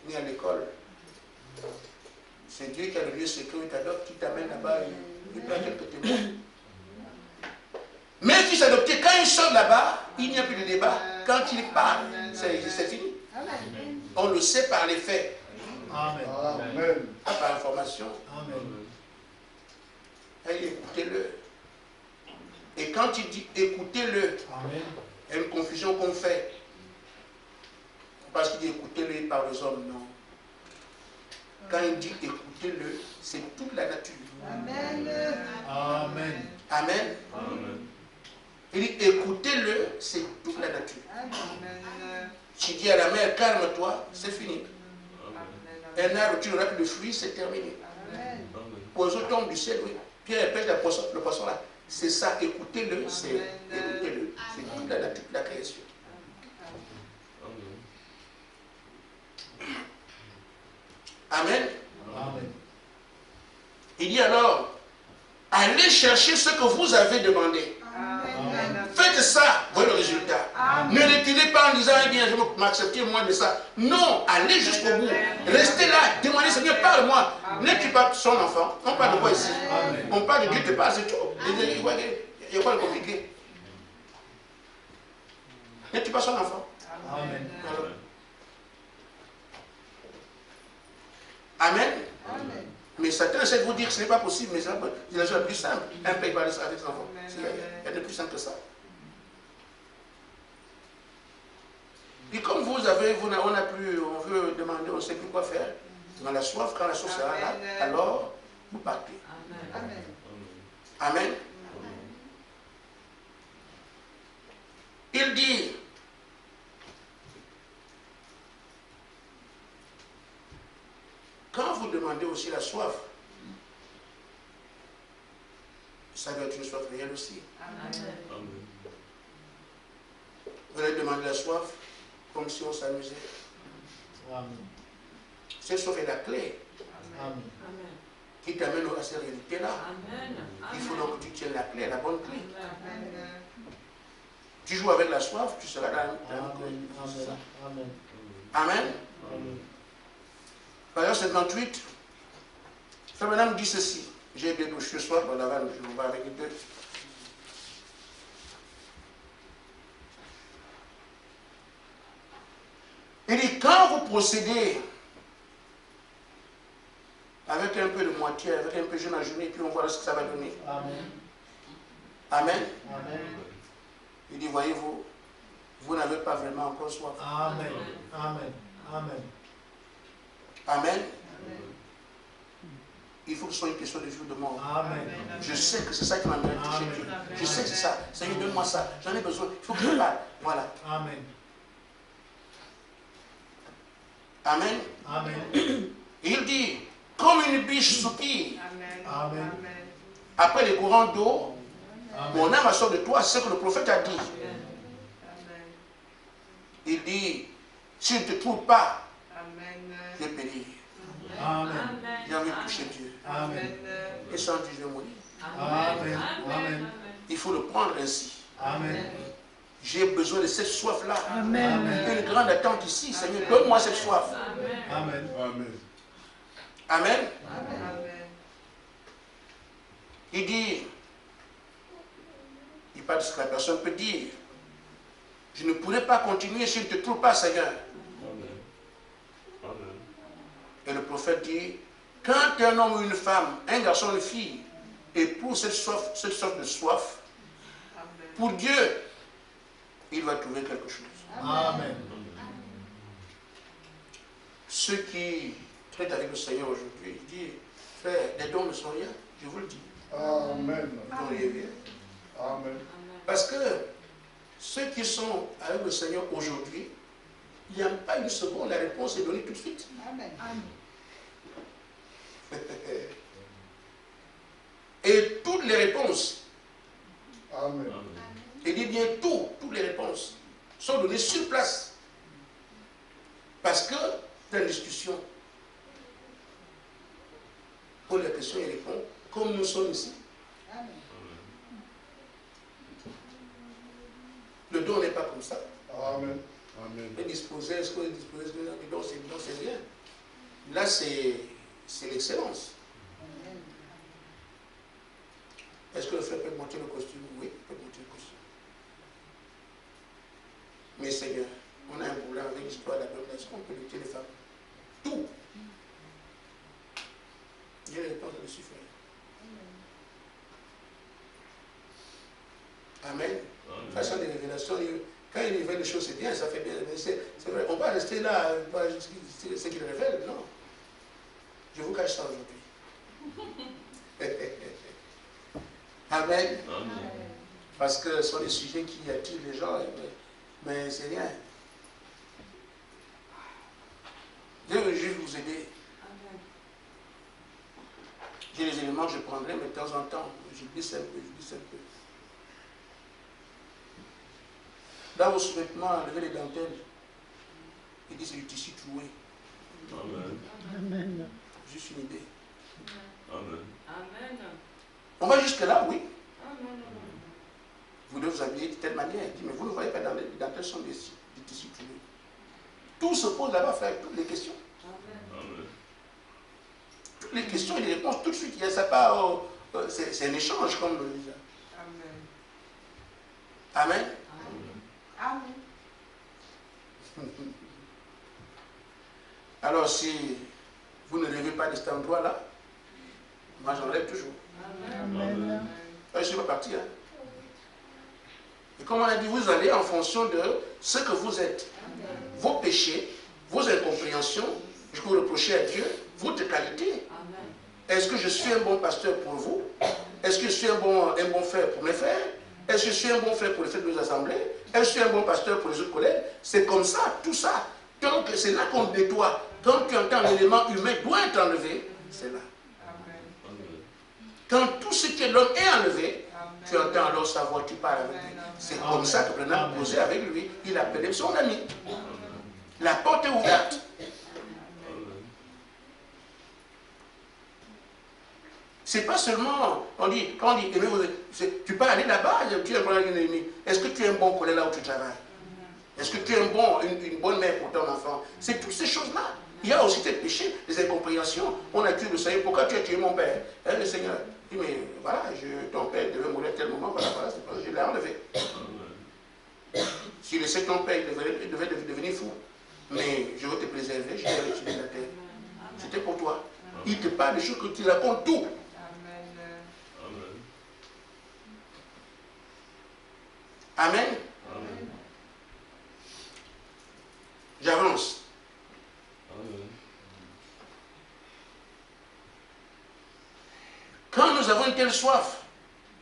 Ni à l'école. C'est Dieu qui a le lieu secret où il t'adopte, qui t'amène là-bas et il prend quelques témoins. Mais fils adopté, quand il sort là-bas, il n'y a plus de débat. Quand il parle, c'est fini. On le sait par les faits. Amen. Amen. Pas par information. Amen. Allez, écoutez-le. Et quand il dit écoutez-le, Amen. il y a une confusion qu'on fait. Parce qu'il dit écoutez-le, il parle aux hommes, non. Quand il dit écoutez-le, c'est toute la nature. Amen. Amen. Amen. Amen. Il dit écoutez-le, c'est toute la nature. Amen. Tu dis à la mer, calme-toi, c'est fini. Amen. Un arbre, tu n'auras plus de fruits, c'est terminé. Amen. Amen. Oiseau tombe du ciel, oui. Pierre pêche le poisson là. C'est ça, écoutez-le, c'est écoutez-le. C'est toute la nature, la création. Amen. Amen. Amen. Il dit alors, allez chercher ce que vous avez demandé. Amen. Faites ça, voyez le résultat. Ne retirez pas en disant, eh bien, je vais m'accepter moi de ça. Non, allez jusqu'au bout. Restez là, demandez, Seigneur, parle-moi. N'es-tu pas son enfant? On parle de quoi ici? Amen. On parle de Dieu te parle, c'est tout. Il n'y a pas de compliqué. N'es-tu pas son enfant? Amen. Alors, Amen. Amen. Mais Satan essaie de vous dire que ce n'est pas possible, mais c'est la chose la plus simple. Un père parle avec ses enfants. Il y a de plus simple que ça. Et comme on n'a plus, on veut demander, on ne sait plus quoi faire. Dans la soif, quand la soif sera là, alors vous partez. Amen. Amen. Il dit, quand vous demandez aussi la soif, ça doit être une soif réelle aussi. Amen. Vous allez demander la soif comme si on s'amusait. Amen. Cette soif est la clé Amen. qui t'amène à cette réalité-là. Il faut donc que tu tiennes la clé, la bonne clé. Amen. Tu joues avec la soif, tu seras dans la Amen. c'est ça. Amen. Amen. Amen. Page 58, Frère Madame dit ceci. J'ai des bouches ce soir, bon, là-bas, je vous vais avec deux. Il dit, quand vous procédez avec un peu de moitié, avec un peu de jeûne en journée, puis on voit ce que ça va donner. Amen. Amen. Amen. Il dit, voyez-vous, vous n'avez pas vraiment encore soif. Amen. Amen. Amen. Amen. Il faut que ce soit une question de vie ou de mort. Amen. Je sais que c'est ça qui m'a amené à toucher Amen. Dieu. Je sais que c'est ça. Seigneur, donne-moi ça. J'en ai besoin. Il faut que je parle. Voilà. Amen. Amen. Amen. Et il dit, comme une biche soupire Amen. Amen. après les courants d'eau, Amen. mon âme a soif de toi, c'est ce que le prophète a dit. Amen. Il dit, si je ne te trouve pas, Amen. je vais périr. Amen. J'ai envie de toucher Dieu. Amen. Et sans Dieu, je vais mourir. Amen. Amen. Il faut le prendre ainsi. Amen. J'ai besoin de cette soif-là. Amen. Il y a une grande attente ici. Seigneur, donne-moi cette soif. Amen. Amen. Amen. Amen. Il dit, il parle de ce que la personne peut dire. Je ne pourrai pas continuer si je ne te trouve pas, Seigneur. Amen. Amen. Et le prophète dit, quand un homme ou une femme, un garçon ou une fille, éprouve cette sorte de soif, pour Dieu, il va trouver quelque chose. Amen. Ceux qui traitent avec le Seigneur aujourd'hui, ils disent, frère, les dons ne sont rien, je vous le dis. Amen. Les dons ne sont rien. Amen. Parce que ceux qui sont avec le Seigneur aujourd'hui, il n'y a pas une seconde, la réponse est donnée tout de suite. Amen. Et toutes les réponses, Amen. et dit bien toutes les réponses sont données sur place. Parce que dans la discussion, pose la question et répond, comme nous sommes ici. Amen. Le don n'est pas comme ça. Amen. Amen. Et disposer, est-ce que disposer, le don c'est rien. Là c'est l'excellence. Est-ce que le frère peut monter le costume? Oui, il peut monter le costume. Mais Seigneur, on a un problème avec l'histoire de la Bible. Est-ce qu'on peut lutter les femmes? Tout. Dieu répond dessus, frère. Amen. Façon de révélation, quand il révèle des choses, c'est bien, ça fait bien. C'est vrai, on va rester là, ce qu'il révèle, non. Je vous cache ça aujourd'hui. Amen. Parce que ce sont des sujets qui attirent les gens, mais c'est rien. Dieu veut juste vous aider. J'ai les éléments que je prendrai, mais de temps en temps, je glisse un peu. Dans vos sous-vêtements, enlevez les dentelles. Il dit c'est du tissu troué. Amen. Juste une idée. Amen. On va jusque là, oui. Amen. Vous devez vous habiller de telle manière. Il dit, mais vous ne voyez pas dans les dentelles sont des tissus troués. Tout se pose là-bas, frère, toutes les questions. Amen. Toutes les questions et les réponses tout de suite. Il y a ça pas. C'est un échange comme déjà. Amen. Amen. Amen. Alors si vous ne rêvez pas de cet endroit-là, moi j'en rêve toujours. Amen. Je ne suis pas parti. Hein. Et comme on a dit, vous allez en fonction de ce que vous êtes. Vos péchés, vos incompréhensions, je vous reprochez à Dieu, votre qualité. Est-ce que je suis un bon pasteur pour vous? Est-ce que je suis un bon frère pour mes frères? Est-ce que je suis un bon frère pour les frères de nos assemblées? Est-ce que je suis un bon pasteur pour les autres collègues? C'est comme ça, tout ça. Donc c'est là qu'on nettoie. Quand tu entends l'élément humain doit être enlevé, c'est là. Quand tout ce qui est l'homme est enlevé, tu entends alors sa voix, tu parles avec lui. C'est comme ça que Branham causait avec lui. Il appelait son ami. La porte est ouverte. C'est pas seulement, quand on dit, tu peux aller là-bas, tu es un ennemi. Est-ce que tu es un bon collègue là où tu travailles? Est-ce que tu es une bonne mère pour ton enfant? C'est toutes ces choses-là. Il y a aussi tes péchés, les incompréhensions. On a tué le Seigneur. Pourquoi tu as tué mon père? Le Seigneur dit, mais voilà, ton père devait mourir à tel moment, voilà, c'est pas, je l'ai enlevé. Si laissais ton père, il devait devenir fou. Mais je veux te préserver, je vais retirer la terre. C'était pour toi. Il te parle des choses que tu racontes tout. Amen. J'avance. Quand nous avons une telle soif,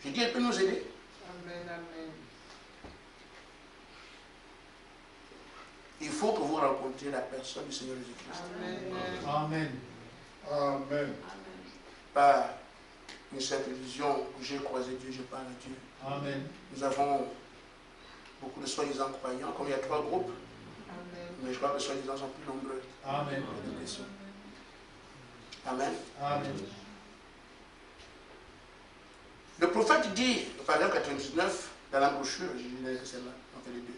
je dis, elle peut nous aider. Il faut que vous rencontriez la personne du Seigneur Jésus-Christ. Amen. Amen. Pas une simple vision où j'ai croisé Dieu, je parle à Dieu. Amen. Nous avons beaucoup de soi-disant croyants, comme il y a 3 groupes, mais je crois que les soi-disant sont plus nombreux. Amen. Amen. Amen. Le prophète dit, paragraphe 99, dans la brochure, je dirais que c'est là, on fait les deux.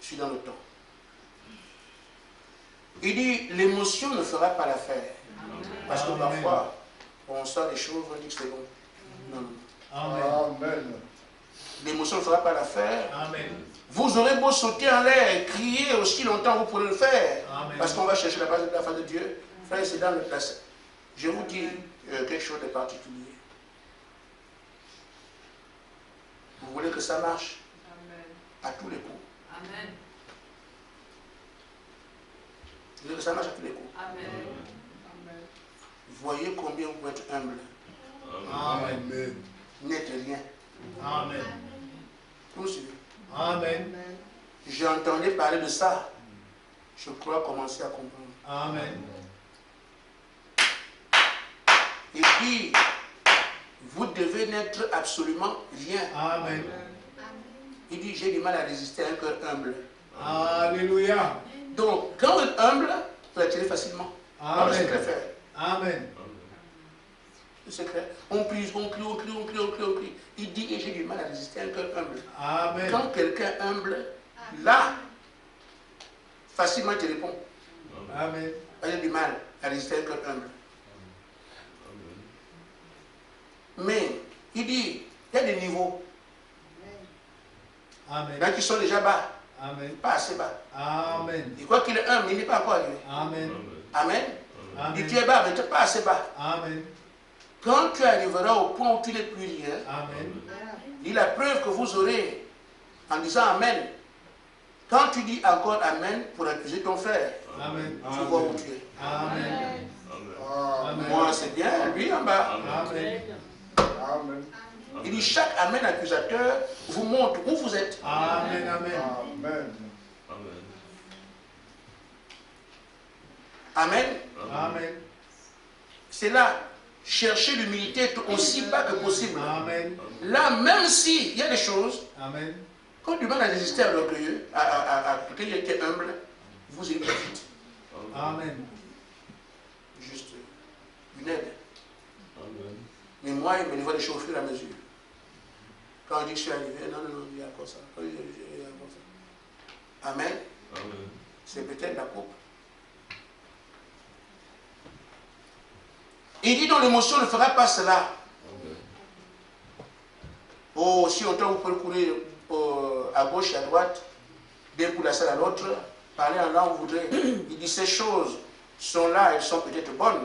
Je suis dans le temps. Il dit, l'émotion ne fera pas l'affaire. Parce que parfois, on sent les choses, on dit que c'est bon. Non, non. Amen. Amen. L'émotion ne fera pas l'affaire. Amen. Vous aurez beau sauter en l'air et crier aussi longtemps, vous pourrez le faire. Amen. Parce qu'on va chercher la face de Dieu. Frère, c'est dans le place. Je vous dis quelque chose de particulier. Vous voulez que ça marche à tous les coups. Amen. Vous voulez que ça marche à tous les coups. Amen. Voyez combien vous pouvez être humble. Amen. N'êtes rien. Amen. Vous me suivez? Amen. J'entendais parler de ça. Je crois commencer à comprendre. Amen. Et puis, vous devez n'être absolument rien. Amen. Il dit, j'ai du mal à résister à un cœur humble. Alléluia. Donc, quand vous êtes humble, vous l'attirez facilement. Amen. C'est très faire. Amen. C'est clair. On prie, on crie, on crie, on crie, on crie, on crie. Il dit, et j'ai du mal à résister à un cœur humble. Amen. Quand quelqu'un humble, là, facilement il te répond. Amen. J'ai du mal à résister à un cœur humble. Mais, il dit, il y a des niveaux. Amen. Il y en a qui sont déjà bas, Amen. pas assez bas. Amen. Il croit qu'il est humble, mais il n'est pas encore arrivé. Amen. Amen. Amen. Et tu es bas, mais tu n'es pas assez bas. Amen. Quand tu arriveras au point où tu n'es plus rien, Amen. dis la preuve que vous aurez en disant Amen. Quand tu dis encore Amen pour accuser ton frère, Amen. tu vois où tu es. Amen. Amen. Moi, c'est bien, lui en bas. Amen. Amen. Il dit chaque Amen accusateur vous montre où vous êtes. Amen. Amen. Amen. Amen. Amen. C'est là. Chercher l'humilité est aussi bas que possible. Amen. Là, même s'il y a des choses, Amen. quand tu vas résister à l'orgueilleux, à quelqu'un qui est humble, vous irez vite. Amen. Juste une aide. Mais moi, il me livre les choses au fur et à mesure. Quand on dit que je suis arrivé, non, non, non, il y a encore ça. Il y a encore ça. Amen. C'est peut-être la coupe. Il dit donc l'émotion ne fera pas cela. Oh, si longtemps vous pouvez courir à gauche et à droite, d'un coup de la salle à l'autre, parler en langue, vous voudrez. Il dit ces choses sont là, elles sont peut-être bonnes.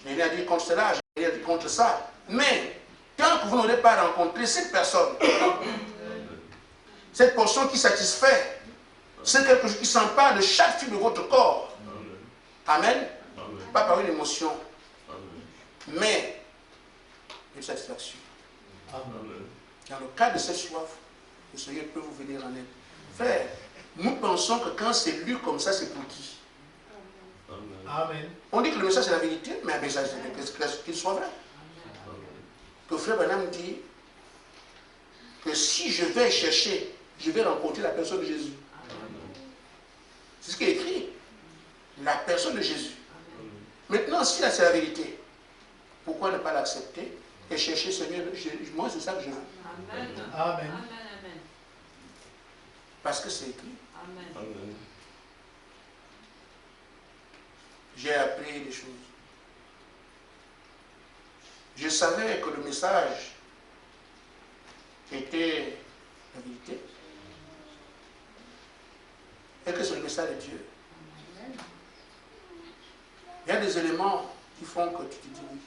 Je n'ai rien dit contre cela, je n'ai rien dit contre ça. Mais tant que vous n'aurez pas rencontré cette personne, cette portion qui satisfait, c'est quelque chose qui s'empare de chaque fibre de votre corps. Amen. Pas par une émotion, mais une satisfaction. Dans le cas de cette soif, le Seigneur peut vous venir en aide. Frère, nous pensons que quand c'est lu comme ça, c'est pour qui? Amen. On dit que le message c'est la vérité, mais un message qu'il soit vrai. Que Frère Branham dit que si je vais chercher, je vais rencontrer la personne de Jésus. C'est ce qui est écrit. La personne de Jésus. Maintenant, si là c'est la vérité, pourquoi ne pas l'accepter et chercher Seigneur, moi c'est ça que je veux. Amen. Amen. Amen. Parce que c'est écrit. Amen. J'ai appris des choses. Je savais que le message était la vérité et que c'est le message de Dieu. Il y a des éléments qui font que tu te dis oui.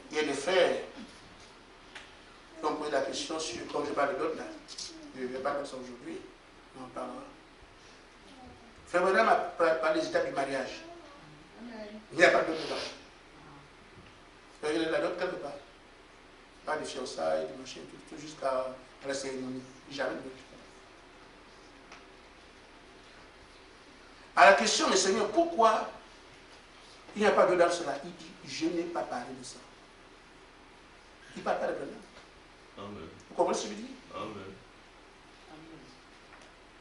Il y a des frères qui ont posé la question sur, comme je parle d'autres là, je ne vais pas faire ça aujourd'hui, on en parlera. Frère Branham a parlé des étapes du mariage. Il n'y a pas de dot dedans. Il y a la dot quelque part. Pas de fiançailles, de machin, tout jusqu'à la cérémonie. Jamais de dot. À la question, mais Seigneur, pourquoi il n'y a pas de dans cela? Il dit, je n'ai pas parlé de ça. Il ne parle pas de Branham. Vous comprenez ce que je dis?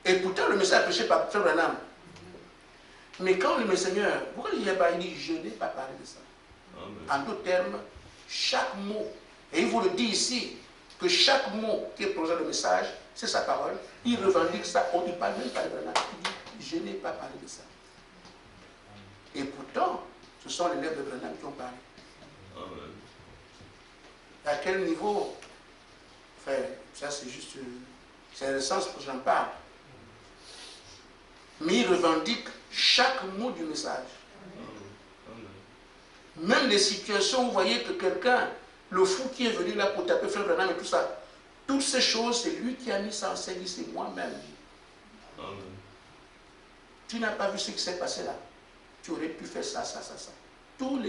Et pourtant, le message est prêché par Frère Branham. Mais quand le Seigneur, pourquoi il n'y a pas, il dit, je n'ai pas parlé de ça. En d'autres termes, chaque mot, et il vous le dit ici, que chaque mot qui est proposé dans le message, c'est sa parole, il revendique ça, on ne parle même pas de Branham. Il dit, je n'ai pas parlé de ça. Et pourtant, ce sont les lèvres de Branham qui ont parlé. Amen. À quel niveau? Enfin, ça c'est juste... c'est le sens que j'en parle. Mais il revendique chaque mot du message. Même les situations où vous voyez que quelqu'un, le fou qui est venu là pour taper Frère Branham et tout ça, toutes ces choses, c'est lui qui a mis ça en scène, c'est moi-même. Tu n'as pas vu ce qui s'est passé là. Tu aurais pu faire ça, ça, ça, ça. Tous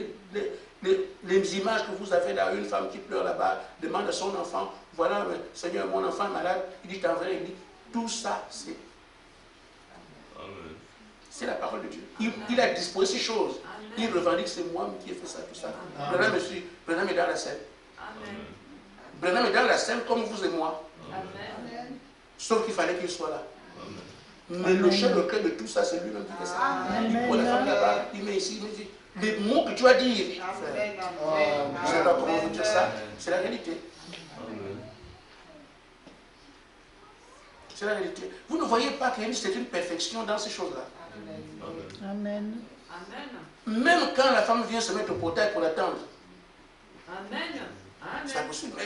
les images que vous avez là, une femme qui pleure là-bas, demande à son enfant, voilà, Seigneur, mon enfant est malade, il dit, t'en vrai, il dit, tout ça, c'est la parole de Dieu. Il a disposé ces choses. Il revendique, c'est moi qui ai fait ça, tout ça. Branham est dans la scène. Branham est dans la scène comme vous et moi. Sauf qu'il fallait qu'il soit là. Mais le chef de cœur de tout ça, c'est lui-même qui fait ça. Il prend la femme là-bas, il met ici, il me dit, les mots que tu as dit, je ne sais pas comment vous dire ça, c'est la réalité. C'est la réalité. Vous ne voyez pas qu'il y a une perfection dans ces choses-là. Amen. Même quand la femme vient se mettre au portail pour l'attendre. C'est impossible.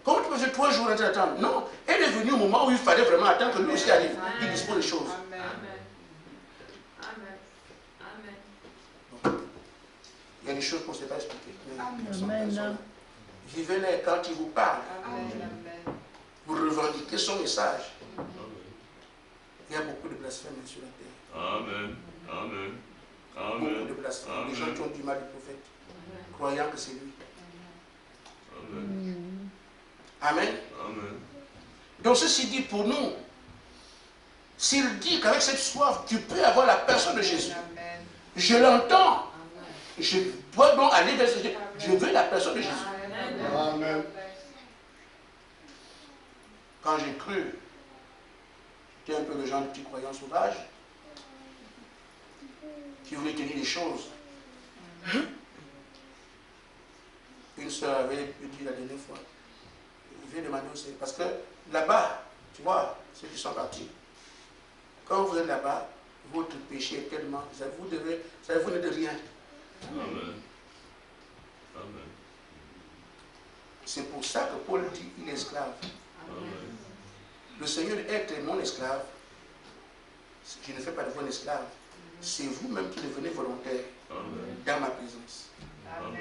Comment tu peux faire 3 jours en train d'attendre? Non, elle est venue au moment où il fallait vraiment attendre que lui aussi arrive. Il dispose des choses. Il y a des choses qu'on ne sait pas expliquer. Amen. Vivez-les quand il vous parle. Vous revendiquez son message. Il y a beaucoup de blasphèmes sur la terre. Amen. Amen. Beaucoup de blasphèmes. Des gens qui ont du mal du prophète, croyant que c'est lui. Amen. Amen. Donc ceci dit pour nous, s'il dit qu'avec cette soif, tu peux avoir la personne de Jésus, je l'entends. Je dois donc aller vers ce Dieu. Je veux la personne de Jésus. Amen. Quand j'ai cru, j'étais un peu le genre de petit croyant sauvage qui voulait tenir les choses. Une soeur avait dit la dernière fois, je vais demander aussi, parce que là-bas, tu vois, ceux qui sont partis, quand vous êtes là-bas, votre péché est tellement, vous n'êtes de rien. Amen. Amen. C'est pour ça que Paul dit, il est esclave. Amen. Le Seigneur est mon esclave. Je ne fais pas de vous un esclave. C'est vous-même qui devenez volontaire dans ma présence.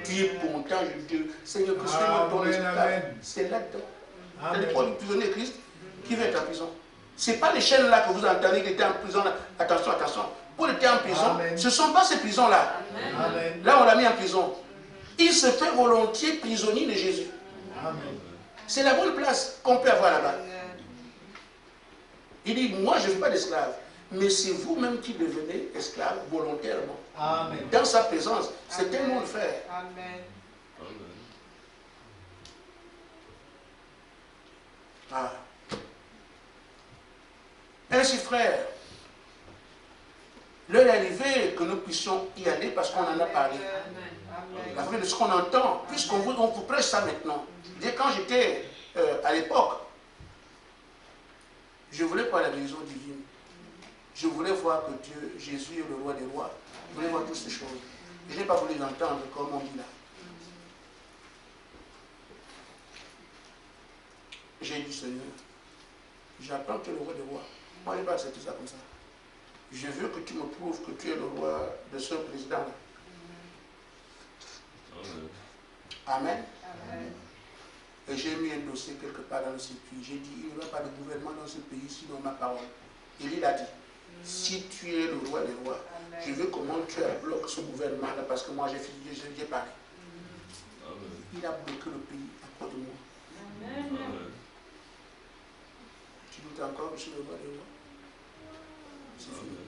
Tu es content, je dis, Seigneur, que sois ton esclave. C'est là-dedans. C'est pas le prisonnier de Christ qui va être en prison. Ce n'est pas les chaînes là que vous entendez qui étaient en prison. Là. Attention, attention. Paul était en prison. Amen. Ce ne sont pas ces prisons-là. Amen. Là, on l'a mis en prison. Il se fait volontiers prisonnier de Jésus. Amen. C'est la bonne place qu'on peut avoir là-bas. Il dit, moi je ne veux pas d'esclave, mais c'est vous-même qui devenez esclave volontairement. Amen. Dans sa présence, c'est tellement le faire. Amen. Ah. Ainsi, frère, l'heure est arrivée que nous puissions y aller parce qu'on en a parlé. La fin de ce qu'on entend, puisqu'on vous prêche ça maintenant. Dès quand j'étais à l'époque, je voulais voir la guérison divine. Je voulais voir que Dieu, Jésus est le roi des rois. Je voulais voir toutes ces choses. Et je n'ai pas voulu l'entendre comme on dit là. J'ai dit, Seigneur, j'apprends que tu es le roi des rois. Moi, je n'ai pas accepté ça comme ça. Je veux que tu me prouves que tu es le roi de ce président-là. Amen. Amen. Et j'ai mis un dossier quelque part dans le circuit. J'ai dit, il n'y aura pas de gouvernement dans ce pays sinon ma parole. Et il a dit, si tu es le roi des rois, amen, je veux comment tu bloques ce gouvernement-là parce que moi j'ai parlé. Amen. Il a bloqué le pays à cause de moi. Amen. Amen. Tu doutes encore que je suis le roi des rois? C'est fini.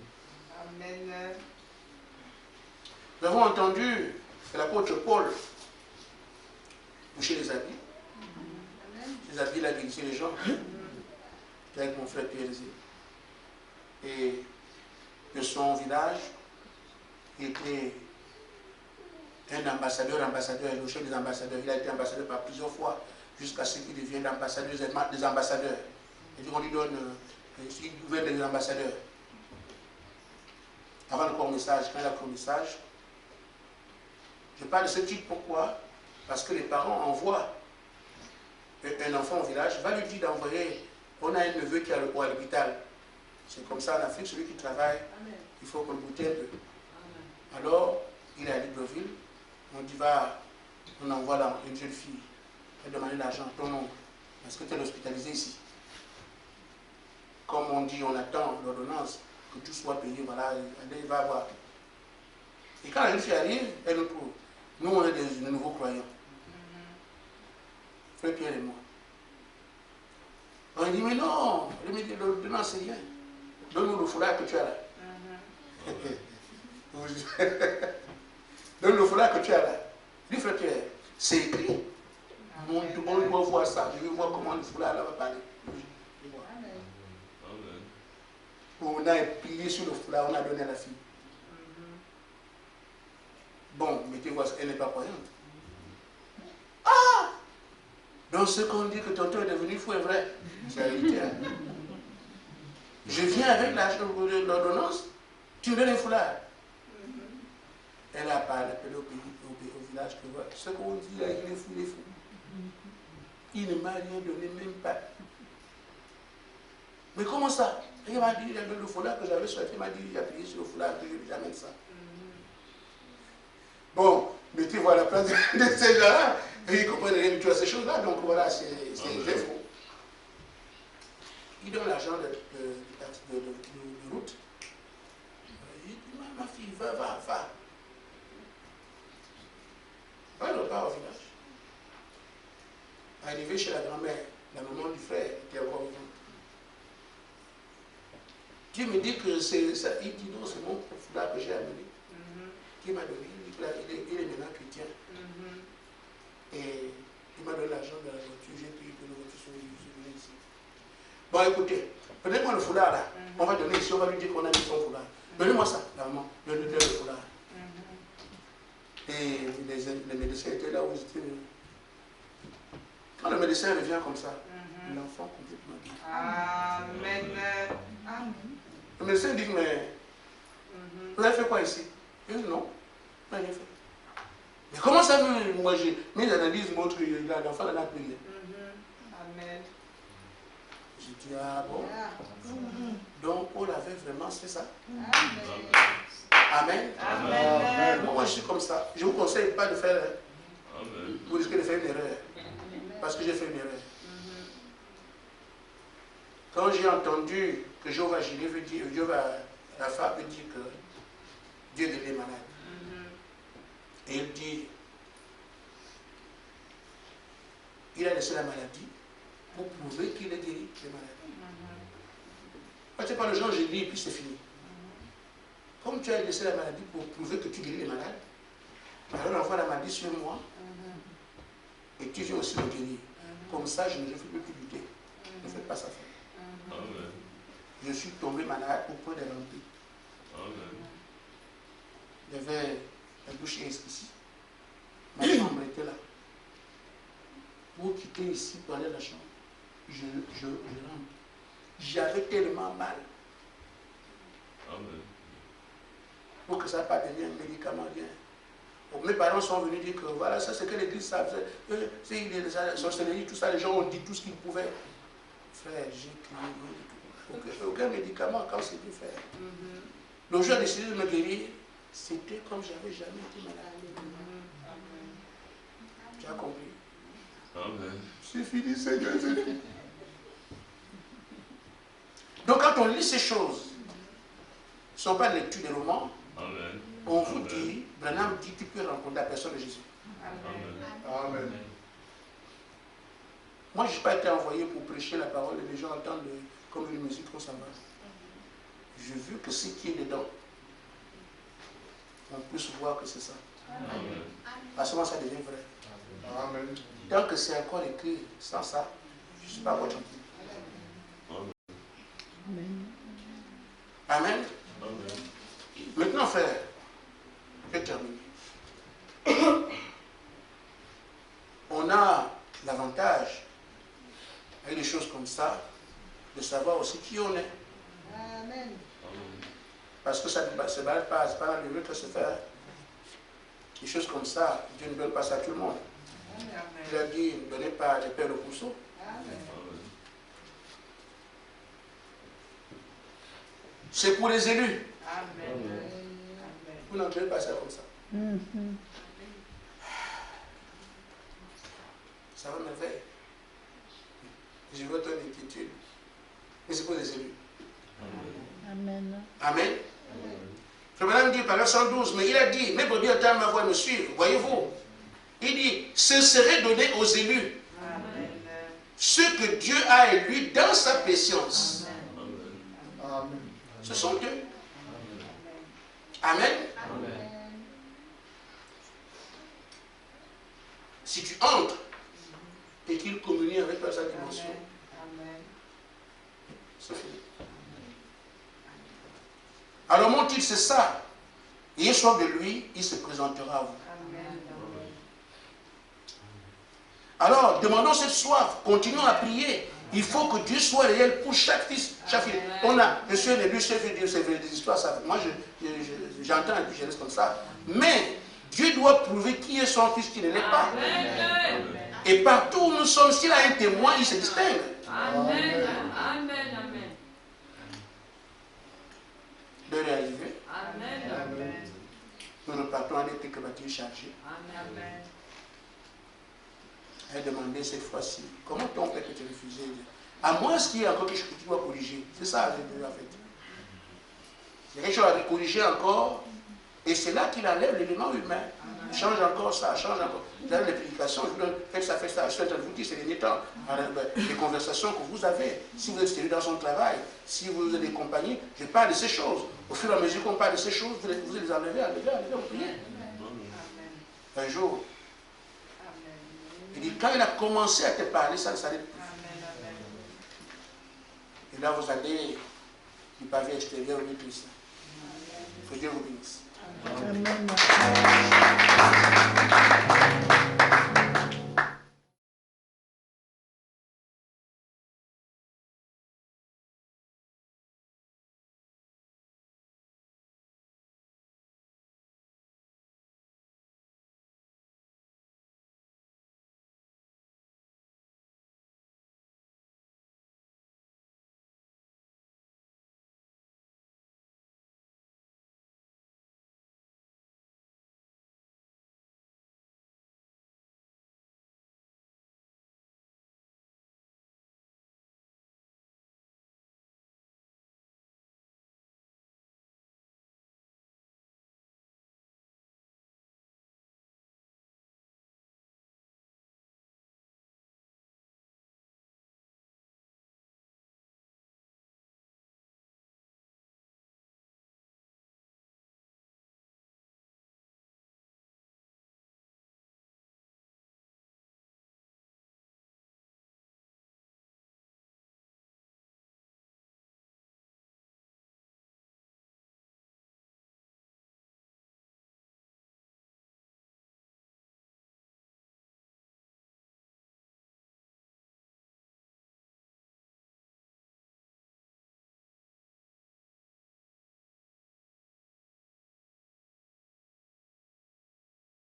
Amen. Nous avons entendu l'apôtre Paul boucher les habits. Les habits, il a guéri les gens. Avec mon frère Pierre. Et de son village, il était un ambassadeur, le chef des ambassadeurs. Il a été ambassadeur par plusieurs fois, jusqu'à ce qu'il devienne ambassadeur des ambassadeurs. Et donc on lui donne, il gouverne des ambassadeurs. Avant le corps message, quand il a le corps message, Je parle de ce type, pourquoi? Parce que les parents envoient un enfant au village, va lui dire d'envoyer, on a un neveu qui est à l'hôpital. C'est comme ça en Afrique, celui qui travaille, il faut qu'on le goûte un peu. Alors, il est à Libreville, on dit, on envoie là une jeune fille, elle demande l'argent, ton nom, est-ce que tu es hospitalisé ici? Comme on dit, on attend l'ordonnance, que tout soit payé, voilà, il va voir. Et quand la jeune fille arrive, elle nous trouve. Nous, on est des nouveaux croyants. Frère Pierre et moi. On dit, mais non, l'ordonnance, c'est rien. Donne-nous le foulard que tu as là. Donne le foulard que tu as là. Dis, frère Pierre, c'est écrit. On doit voir ça. Je veux voir comment le foulard là va parler. On a plié sur le foulard, on a donné à la fille. Bon, mettez-vous, elle n'est pas croyante. Ah! Donc ce qu'on dit que tonton est devenu fou est vrai. C'est la réalité. Hein? Je viens avec l'ordonnance, tu me donnes un foulard. Elle a parlé au village que voilà, ce qu'on dit là, il est fou, il est fou. Il ne m'a rien donné, même pas. Mais comment ça? Il m'a dit, il a donné le foulard que j'avais souhaité, il m'a dit, il a payé sur le foulard, que je jamais ça. Bon, mettez-vous à la place de ces gens-là, et ils comprennent rien du tout à ces choses-là, donc voilà, c'est faux. Il donne l'argent de route. Il dit, ma fille, va. Va le pas au village. Arrivé chez la grand-mère, la maman du frère était encore vivante. Dieu me dit que c'est ça. Il dit non, c'est mon foulard que j'ai amené. Qui m'a donné. Il est maintenant chrétien. Et il m'a donné l'argent de la voiture. J'ai payé pour la voiture sur le ici. Bon, écoutez, prenez-moi le foulard là. On va donner ici, on va lui dire qu'on a mis son foulard. Donnez-moi ça, la maman. Donnez-le le foulard. Et les médecins étaient là où ils étaient. Quand le médecin revient comme ça, l'enfant complètement guéri. Amen. Le médecin dit, mais vous avez fait quoi ici? Il dit non, on n'a rien fait. Mais comment ça, moi j'ai mis l'analyse, montre que l'enfant en a prié. Amen. J'ai dit, ah bon? Donc Paul avait vraiment fait ça? Amen. Amen. Moi je suis comme ça. Je ne vous conseille pas de faire. Vous risquez de faire une erreur. Parce que j'ai fait une erreur. Quand j'ai entendu que Jéhovah Jireh veut dire, Jéhovah Rapha veut dire que Dieu guérit les malades. Et il dit, il a laissé la maladie pour prouver qu'il a guéri les malades. Quand tu parles de gens, je lis et puis c'est fini. Comme tu as laissé la maladie pour prouver que tu guéris les malades, alors envoie la maladie sur moi et tu viens aussi me guérir. Comme ça, je ne fais plus lutter. Ne faites pas ça. Je suis tombé malade au point de remplir. Il y avait la bouche ici. Ma chambre était là. Pour quitter ici, pour aller à la chambre, je rentre. J'avais tellement mal. Pour que ça ne parte rien, un médicament, rien. Donc, mes parents sont venus dire que voilà, ça c'est que l'église savent. C'est les sorcelleries, tout ça, les gens ont dit tout ce qu'ils pouvaient. Frère, j'ai crié. Aucun médicament quand c'est dû faire. Le jour où j'ai décidé de me guérir, c'était comme j'avais jamais été malade. Tu as compris? Amen. C'est fini, Seigneur, c'est fini. Donc quand on lit ces choses, ce ne sont pas lecture des romans. Amen. On vous dit, Branham dit, tu peux rencontrer la personne de Jésus. Amen. Moi, je n'ai pas été envoyé pour prêcher la parole et les gens entendent comme une musique, on s'en va. Je veux que ce qui est dedans, on puisse voir que c'est ça. Amen. À ce moment, ça devient vrai. Amen. Tant que c'est encore écrit sans ça, je ne suis pas votre tranquille. Amen. Maintenant, frère, je termine. On a l'avantage, avec des choses comme ça, de savoir aussi qui on est. Amen. Parce que ça ne se balade pas, c'est pas dans le lieu que se faire. Des choses comme ça, Dieu ne donne pas ça à tout le monde. Il a dit, ne donnez pas des perles au pourceau. C'est pour les élus. Vous n'en donnez pas ça comme ça. Ça va merveille. Je veux ton inquiétude. Mais c'est pour les élus. Amen. Amen. Le madame dit, paragraphe 112, mais il a dit, mes brebis entendent ma voix et me suivent. Voyez-vous, il dit, ce serait donné aux élus. Amen. Ce que Dieu a élu dans sa patience. Amen. Ce sont eux. Amen. Si tu entres et qu'il communie avec toi à sa dimension, c'est fini. Alors mon titre c'est ça. Ayez soif de lui, il se présentera à vous. Alors demandons cette soif, continuons à prier. Il faut que Dieu soit réel pour chaque fils, chaque fille. On a, je suis un élu, c'est des histoires, ça, moi j'entends et puis je laisse comme ça. Mais Dieu doit prouver qui est son fils, qui ne l'est pas. Et partout où nous sommes, s'il a un témoin, il se distingue. Amen. Amen. Amen. L'heure est arrivée. Amen. Nous repartons avec quelques bâtiments chargés. Amen. Elle a demandé cette fois-ci, comment ton père peut te refuser? À moins qu'il y ait encore quelque chose que tu dois corriger. C'est ça, en fait. Il y a quelque chose à corriger encore. Et c'est là qu'il enlève l'élément humain. Il change encore ça, change encore. Vous avez les publications, je vous donne, faites ça. Je suis en train de vous dire ces derniers temps. Les conversations que vous avez, si vous êtes sérieux dans son travail, si vous êtes des compagnies, je parle de ces choses. Au fur et à mesure qu'on parle de ces choses, vous les enlevez, oubliez. Un jour, il dit, quand il a commencé à te parler, ça ne s'arrête plus. Et là, vous allez du pavé extérieur au lieu de ça. Que Dieu vous bénisse. Amen.